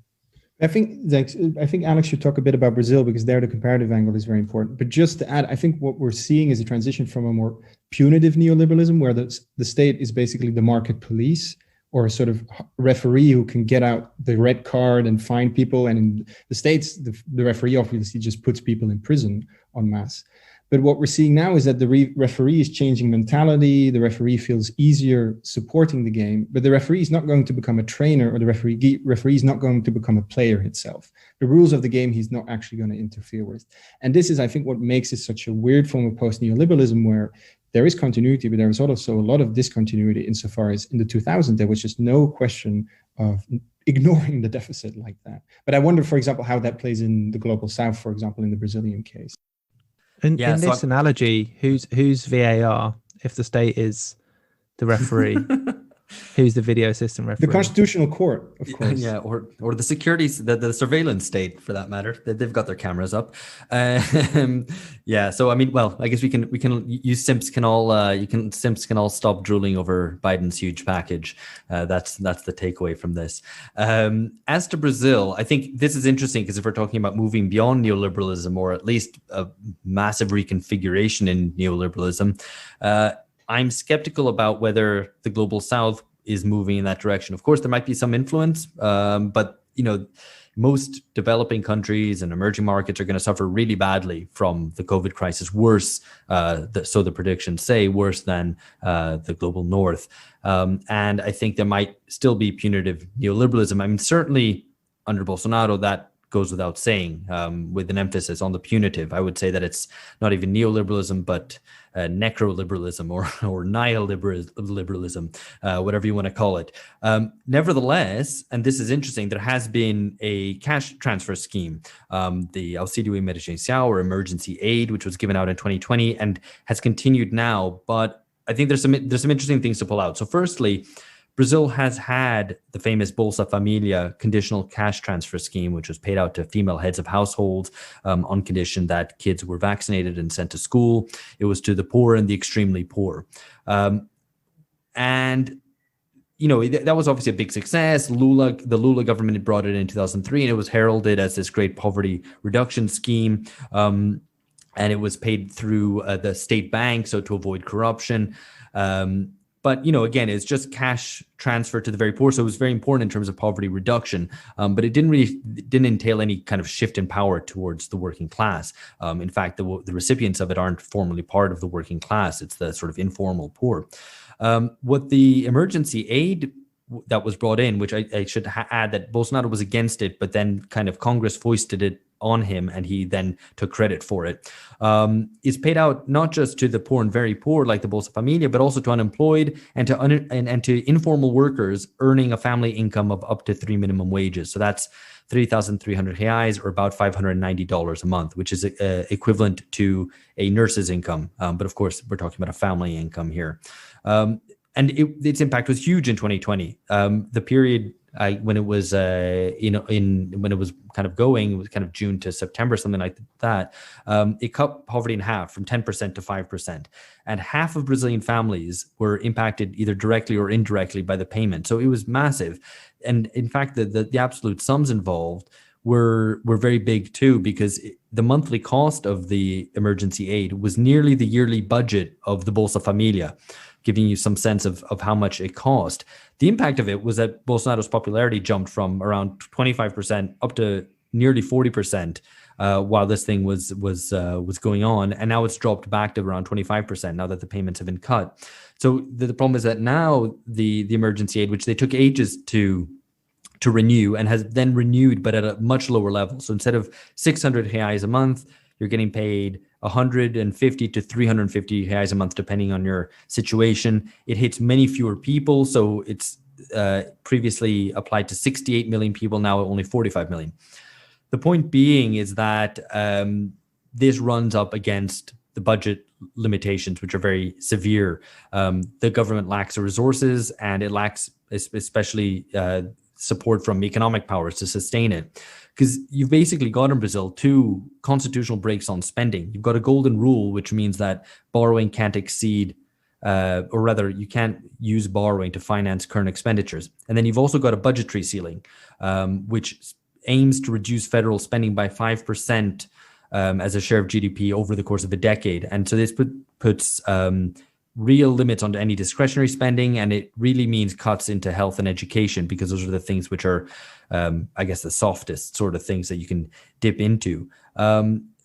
I think Alex should talk a bit about Brazil, because there the comparative angle is very important. But just to add, I think what we're seeing is a transition from a more punitive neoliberalism, where the state is basically the market police, or a sort of referee who can get out the red card and fine people. And in the States, the referee obviously just puts people in prison en masse. But what we're seeing now is that the referee is changing mentality. The referee feels easier supporting the game, but the referee is not going to become a trainer, or the referee is not going to become a player itself. The rules of the game he's not actually going to interfere with. And this is, I think, what makes it such a weird form of post-neoliberalism, where there is continuity, but there is also a lot of discontinuity, insofar as in the 2000s, there was just no question of ignoring the deficit like that. But I wonder, for example, how that plays in the global South, for example, in the Brazilian case. In this analogy, who's VAR if the state is the referee? Who's the video system referee? The Constitutional Court, of course. Yeah, or the securities, the surveillance state, for that matter. They've got their cameras up. Yeah. So I mean, well, I guess we can you simps can all stop drooling over Biden's huge package. That's the takeaway from this. As to Brazil, I think this is interesting, because if we're talking about moving beyond neoliberalism, or at least a massive reconfiguration in neoliberalism, I'm skeptical about whether the global South is moving in that direction. Of course, there might be some influence, but most developing countries and emerging markets are going to suffer really badly from the COVID crisis, worse, so the predictions say, worse than the global North. And I think there might still be punitive neoliberalism. I mean, certainly under Bolsonaro, that goes without saying, with an emphasis on the punitive. I would say that it's not even neoliberalism, but necroliberalism or neoliberalism, whatever you want to call it. Nevertheless, and this is interesting, there has been a cash transfer scheme, the Auxílio Emergencial, or emergency aid, which was given out in 2020 and has continued now. But I think there's some interesting things to pull out. So firstly, Brazil has had the famous Bolsa Familia conditional cash transfer scheme, which was paid out to female heads of households on condition that kids were vaccinated and sent to school. It was to the poor and the extremely poor. And that was obviously a big success. The Lula government brought it in 2003, and it was heralded as this great poverty reduction scheme. And it was paid through the state bank, so to avoid corruption. But, again, it's just cash transfer to the very poor. So it was very important in terms of poverty reduction. But it didn't entail any kind of shift in power towards the working class. In fact, the recipients of it aren't formally part of the working class. It's the sort of informal poor. What the emergency aid that was brought in, which I should add that Bolsonaro was against it, but then kind of Congress foisted it on him, and he then took credit for it, is paid out not just to the poor and very poor, like the Bolsa Familia, but also to unemployed and to informal workers earning a family income of up to 3 minimum wages. So that's 3,300 reais, or about $590 a month, which is equivalent to a nurse's income. But of course, we're talking about a family income here. And its impact was huge in 2020. The period when it was when it was kind of going, it was kind of June to September, something like that. It cut poverty in half, from 10% to 5%, and half of Brazilian families were impacted either directly or indirectly by the payment. So it was massive, and in fact, the absolute sums involved were very big too, because the monthly cost of the emergency aid was nearly the yearly budget of the Bolsa Familia, giving you some sense of how much it cost. The impact of it was that Bolsonaro's popularity jumped from around 25% up to nearly 40% while this thing was going on, and now it's dropped back to around 25% now that the payments have been cut. So the problem is that now the emergency aid, which they took ages to renew, and has then renewed, but at a much lower level. So instead of 600 reais a month, you're getting paid 150 to 350 reais a month, depending on your situation. It hits many fewer people. So it's previously applied to 68 million people, now only 45 million. The point being is that this runs up against the budget limitations, which are very severe. The government lacks the resources, and it lacks especially support from economic powers to sustain it. Because you've basically got in Brazil 2 constitutional breaks on spending. You've got a golden rule, which means that borrowing can't exceed, or rather, you can't use borrowing to finance current expenditures. And then you've also got a budgetary ceiling, which aims to reduce federal spending by 5% as a share of GDP over the course of a decade. And so this puts real limits on any discretionary spending, and it really means cuts into health and education, because those are the things which are, I guess, the softest sort of things that you can dip into.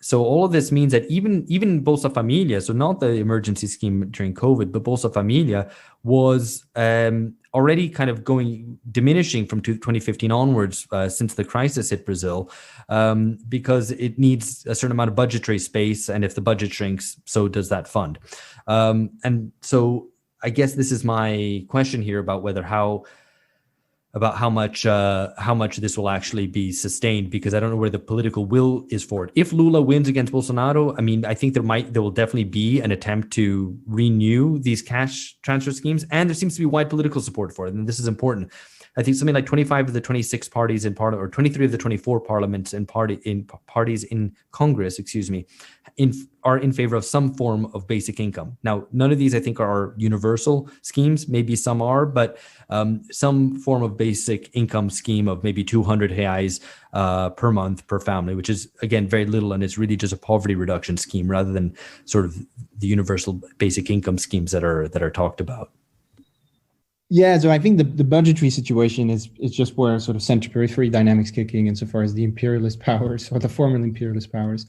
So all of this means that even Bolsa Familia, so not the emergency scheme during COVID, but Bolsa Familia was already kind of diminishing from 2015 onwards, since the crisis hit Brazil, because it needs a certain amount of budgetary space. And if the budget shrinks, so does that fund. And so I guess this is my question here about how much this will actually be sustained, because I don't know where the political will is for it. If Lula wins against Bolsonaro, I mean, I think there will definitely be an attempt to renew these cash transfer schemes, and there seems to be wide political support for it, and this is important. I think something like 25 of the 26 parties in parliament, or 23 of the 24 parliaments and parties in Congress, are in favor of some form of basic income. Now, none of these I think are universal schemes. Maybe some are, but some form of basic income scheme of maybe 200 reais per month per family, which is again very little, and it's really just a poverty reduction scheme rather than sort of the universal basic income schemes that are talked about. Yeah, so I think the budgetary situation is just where sort of center-periphery dynamics kicking insofar as the imperialist powers, or the former imperialist powers,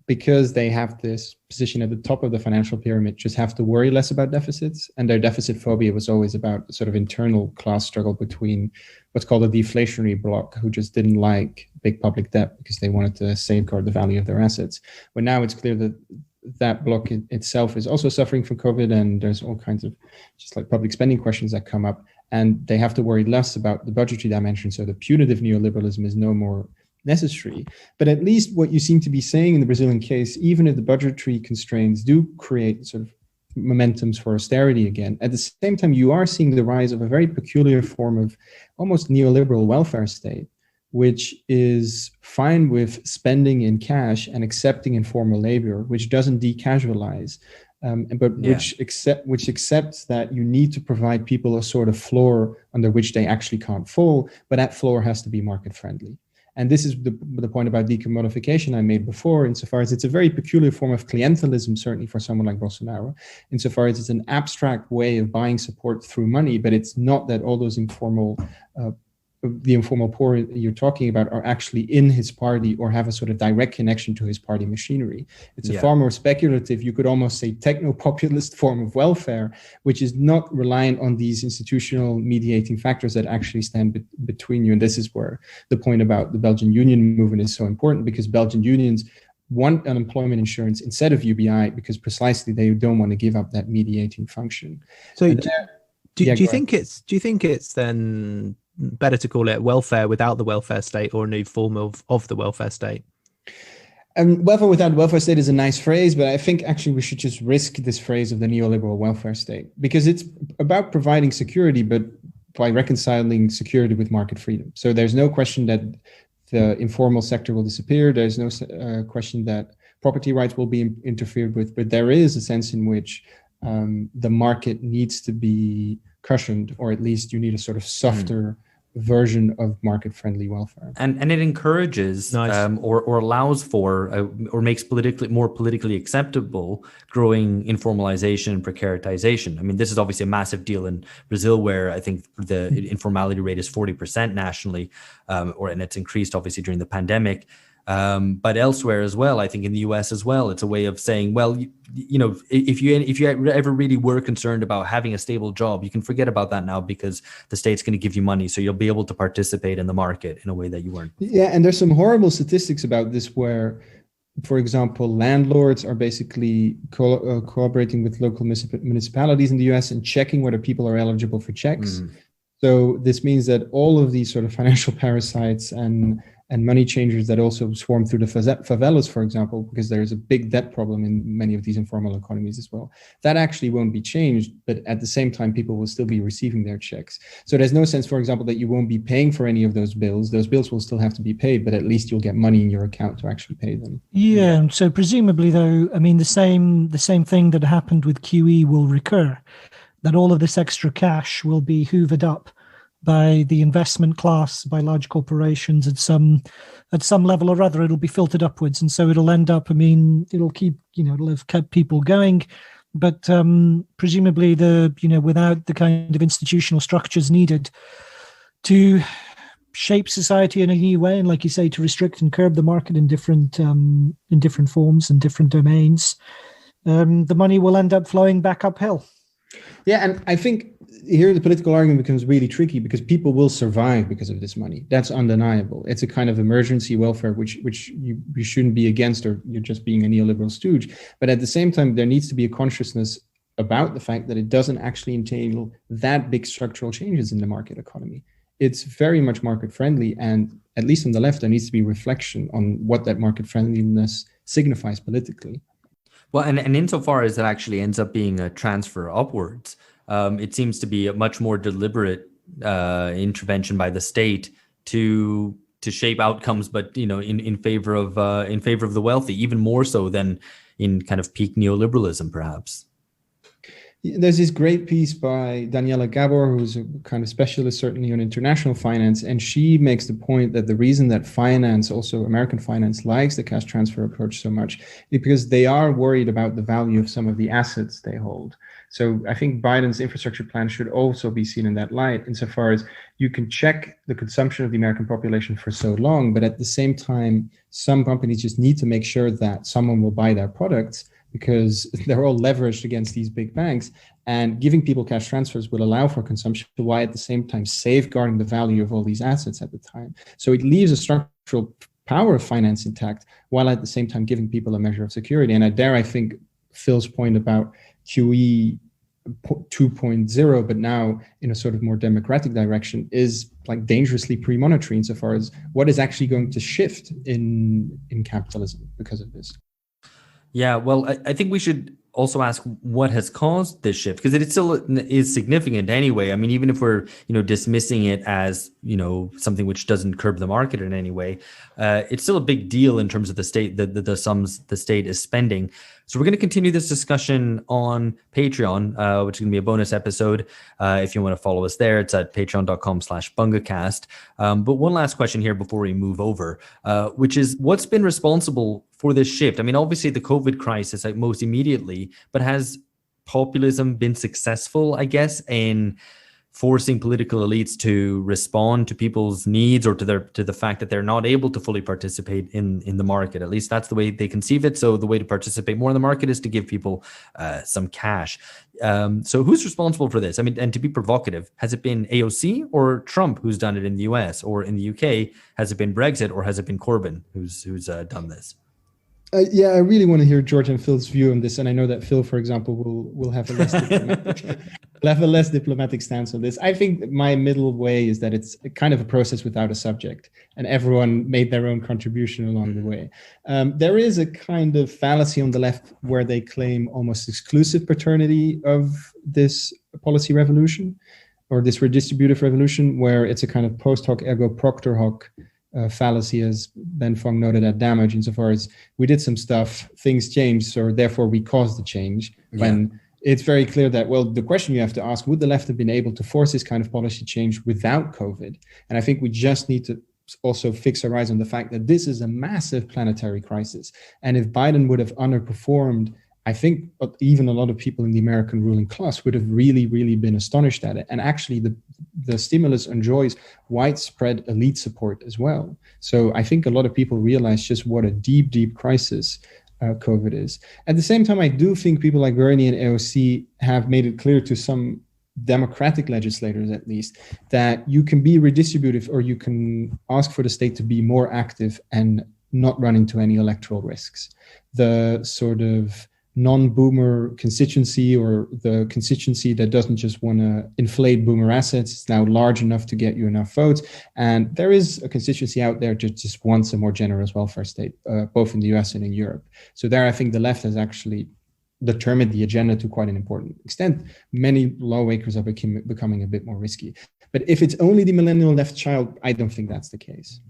because they have this position at the top of the financial pyramid, just have to worry less about deficits. And their deficit phobia was always about sort of internal class struggle between what's called a deflationary bloc, who just didn't like big public debt because they wanted to safeguard the value of their assets. But now it's clear that that bloc itself is also suffering from COVID, and there's all kinds of just like public spending questions that come up, and they have to worry less about the budgetary dimension. So the punitive neoliberalism is no more necessary. But at least what you seem to be saying in the Brazilian case, even if the budgetary constraints do create sort of momentums for austerity again, at the same time, you are seeing the rise of a very peculiar form of almost neoliberal welfare state, which is fine with spending in cash and accepting informal labor, which doesn't decasualize, which accepts that you need to provide people a sort of floor under which they actually can't fall, but that floor has to be market friendly. And this is the point about decommodification I made before, insofar as it's a very peculiar form of clientelism, certainly for someone like Bolsonaro, insofar as it's an abstract way of buying support through money, but it's not that all those the informal poor you're talking about are actually in his party or have a sort of direct connection to his party machinery. It's a far more speculative, you could almost say techno-populist form of welfare, which is not reliant on these institutional mediating factors that actually stand between you. And this is where the point about the Belgian union movement is so important, because Belgian unions want unemployment insurance instead of UBI, because precisely they don't want to give up that mediating function. So do you think it's then better to call it welfare without the welfare state, or a new form of the welfare state? Welfare without welfare state is a nice phrase, but I think actually we should just risk this phrase of the neoliberal welfare state, because it's about providing security, but by reconciling security with market freedom. So there's no question that the informal sector will disappear. There's no question that property rights will be interfered with, but there is a sense in which the market needs to be cushioned, or at least you need a sort of softer version of market-friendly welfare. And it encourages or allows for or makes more politically acceptable growing informalization and precaritization. I mean, this is obviously a massive deal in Brazil, where I think the informality rate is 40% nationally, and it's increased obviously during the pandemic. But elsewhere as well, I think in the US as well, it's a way of saying, well, you know, if you ever really were concerned about having a stable job, you can forget about that now, because the state's going to give you money, so you'll be able to participate in the market in a way that you weren't. Yeah, and there's some horrible statistics about this, where for example, landlords are basically cooperating with local municipalities in the US and checking whether people are eligible for checks. So this means that all of these sort of financial parasites and money changers that also swarm through the favelas, for example, because there is a big debt problem in many of these informal economies as well, that actually won't be changed. But at the same time, people will still be receiving their checks. So there's no sense, for example, that you won't be paying for any of those bills. Those bills will still have to be paid, but at least you'll get money in your account to actually pay them. Yeah. So presumably, though, I mean, the same thing that happened with QE will recur, that all of this extra cash will be hoovered up by the investment class, by large corporations at some level or other. It'll be filtered upwards, and so it'll end up, I mean, it'll have kept people going, but presumably without the kind of institutional structures needed to shape society in a new way, and like you say, to restrict and curb the market in different forms and different domains, the money will end up flowing back uphill. Yeah, and I think here the political argument becomes really tricky because people will survive because of this money. That's undeniable. It's a kind of emergency welfare which you shouldn't be against, or you're just being a neoliberal stooge. But at the same time, there needs to be a consciousness about the fact that it doesn't actually entail that big structural changes in the market economy. It's very much market friendly, and at least on the left, there needs to be reflection on what that market friendliness signifies politically. Well, and insofar as it actually ends up being a transfer upwards, it seems to be a much more deliberate intervention by the state to shape outcomes, but in favor of the wealthy, even more so than in kind of peak neoliberalism, perhaps. There's this great piece by Daniela Gabor, who's a kind of specialist certainly on international finance, and she makes the point that the reason that finance, also American finance, likes the cash transfer approach so much is because they are worried about the value of some of the assets they hold. So I think Biden's infrastructure plan should also be seen in that light, insofar as you can check the consumption of the American population for so long, but at the same time, some companies just need to make sure that someone will buy their products, because they're all leveraged against these big banks, and giving people cash transfers will allow for consumption while at the same time safeguarding the value of all these assets at the time. So it leaves a structural power of finance intact while at the same time giving people a measure of security. And I think Phil's point about QE 2.0, but now in a sort of more democratic direction, is like dangerously pre-monetary insofar as what is actually going to shift in capitalism because of this. Yeah, well, I think we should also ask what has caused this shift, because it still is significant anyway. I mean, even if we're, dismissing it as, something which doesn't curb the market in any way, it's still a big deal in terms of the state, the sums the state is spending. So we're going to continue this discussion on Patreon, which is going to be a bonus episode. If you want to follow us there, it's at patreon.com/bungacast. But one last question here before we move over, which is what's been responsible for this shift? I mean, obviously the COVID crisis, like most immediately, but has populism been successful, I guess, in forcing political elites to respond to people's needs or to the fact that they're not able to fully participate in the market? At least that's the way they conceive it. So the way to participate more in the market is to give people some cash. So who's responsible for this? I mean, and to be provocative, has it been AOC or Trump who's done it in the US, or in the UK? Has it been Brexit, or has it been Corbyn who's done this? Yeah, I really want to hear George and Phil's view on this, and I know that Phil, for example, will have a less diplomatic stance on this. I think my middle way is that it's kind of a process without a subject, and everyone made their own contribution along the way. There is a kind of fallacy on the left where they claim almost exclusive paternity of this policy revolution, or this redistributive revolution, where it's a kind of post hoc ergo propter hoc fallacy, as Ben Fong noted at Damage, insofar as we did some stuff, things changed, so therefore we caused the change. Yeah. When it's very clear that, well, the question you have to ask, would the left have been able to force this kind of policy change without COVID? And I think we just need to also fix our eyes on the fact that this is a massive planetary crisis. And if Biden would have underperformed, I think even a lot of people in the American ruling class would have really, really been astonished at it. And actually, the stimulus enjoys widespread elite support as well. So I think a lot of people realize just what a deep, deep crisis COVID is. At the same time, I do think people like Bernie and AOC have made it clear to some democratic legislators, at least, that you can be redistributive, or you can ask for the state to be more active and not run into any electoral risks. The sort of non-boomer constituency, or the constituency that doesn't just want to inflate boomer assets, is now large enough to get you enough votes. And there is a constituency out there that just wants a more generous welfare state, both in the US and in Europe. So there, I think the left has actually determined the agenda to quite an important extent. Many lawmakers are becoming a bit more risky. But if it's only the millennial left child, I don't think that's the case.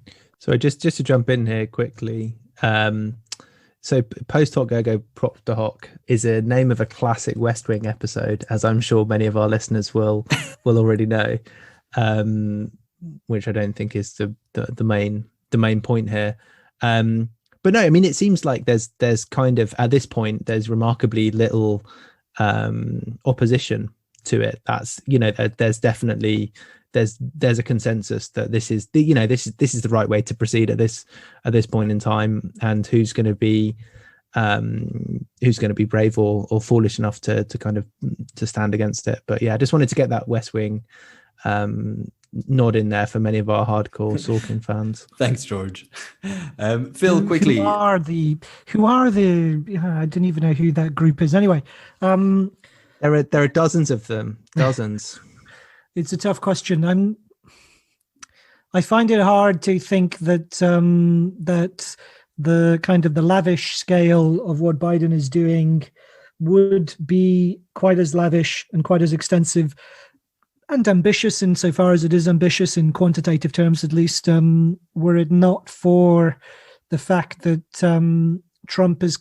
So just to jump in here quickly, so Post hoc ergo propter hoc is a name of a classic West Wing episode, as I'm sure many of our listeners will already know, which I don't think is the main point here. But no, I mean, it seems like there's kind of, at this point, there's remarkably little opposition to it. That's, there's definitely there's a consensus that this is the right way to proceed at this point in time, and who's going to be brave or foolish enough to kind of to stand against it. But yeah, I just wanted to get that West Wing nod in there for many of our hardcore Sorkin fans. Thanks, George. Phil, quickly, who are the I don't even know who that group is anyway. There are dozens of them. Dozens. It's a tough question. I find it hard to think that that the kind of the lavish scale of what Biden is doing would be quite as lavish and quite as extensive and ambitious, insofar as it is ambitious in quantitative terms, at least, were it not for the fact that Trump is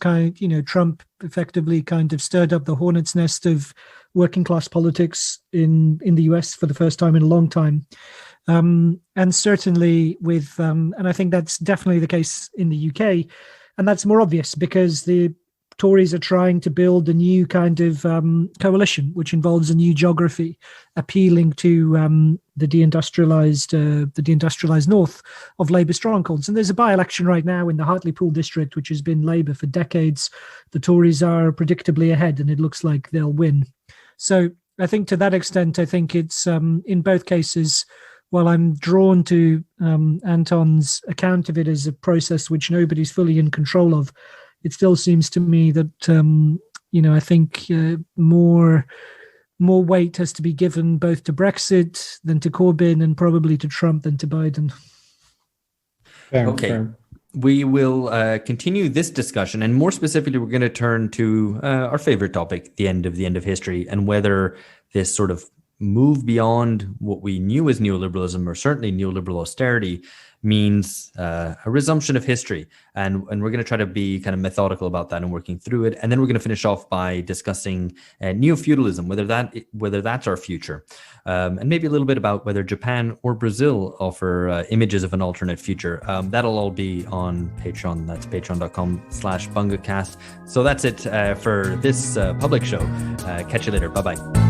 Trump effectively kind of stirred up the hornet's nest of working class politics in the US for the first time in a long time. And certainly with, and I think that's definitely the case in the UK. And that's more obvious because the Tories are trying to build a new kind of coalition, which involves a new geography, appealing to the deindustrialized north of Labour strongholds. And there's a by-election right now in the Hartlepool district, which has been Labour for decades. The Tories are predictably ahead, and it looks like they'll win. So I think to that extent, I think it's in both cases, while I'm drawn to Anton's account of it as a process which nobody's fully in control of, it still seems to me that, I think more weight has to be given both to Brexit than to Corbyn, and probably to Trump than to Biden. Fair. We will continue this discussion, and more specifically, we're going to turn to our favorite topic, the end of history, and whether this sort of move beyond what we knew as neoliberalism, or certainly neoliberal austerity, means a resumption of history. And we're going to try to be kind of methodical about that and working through it. And then we're going to finish off by discussing neo-feudalism, whether that's our future, and maybe a little bit about whether Japan or Brazil offer images of an alternate future. That'll all be on Patreon. That's patreon.com/bungacast. So that's it for this public show. Catch you later. Bye-bye.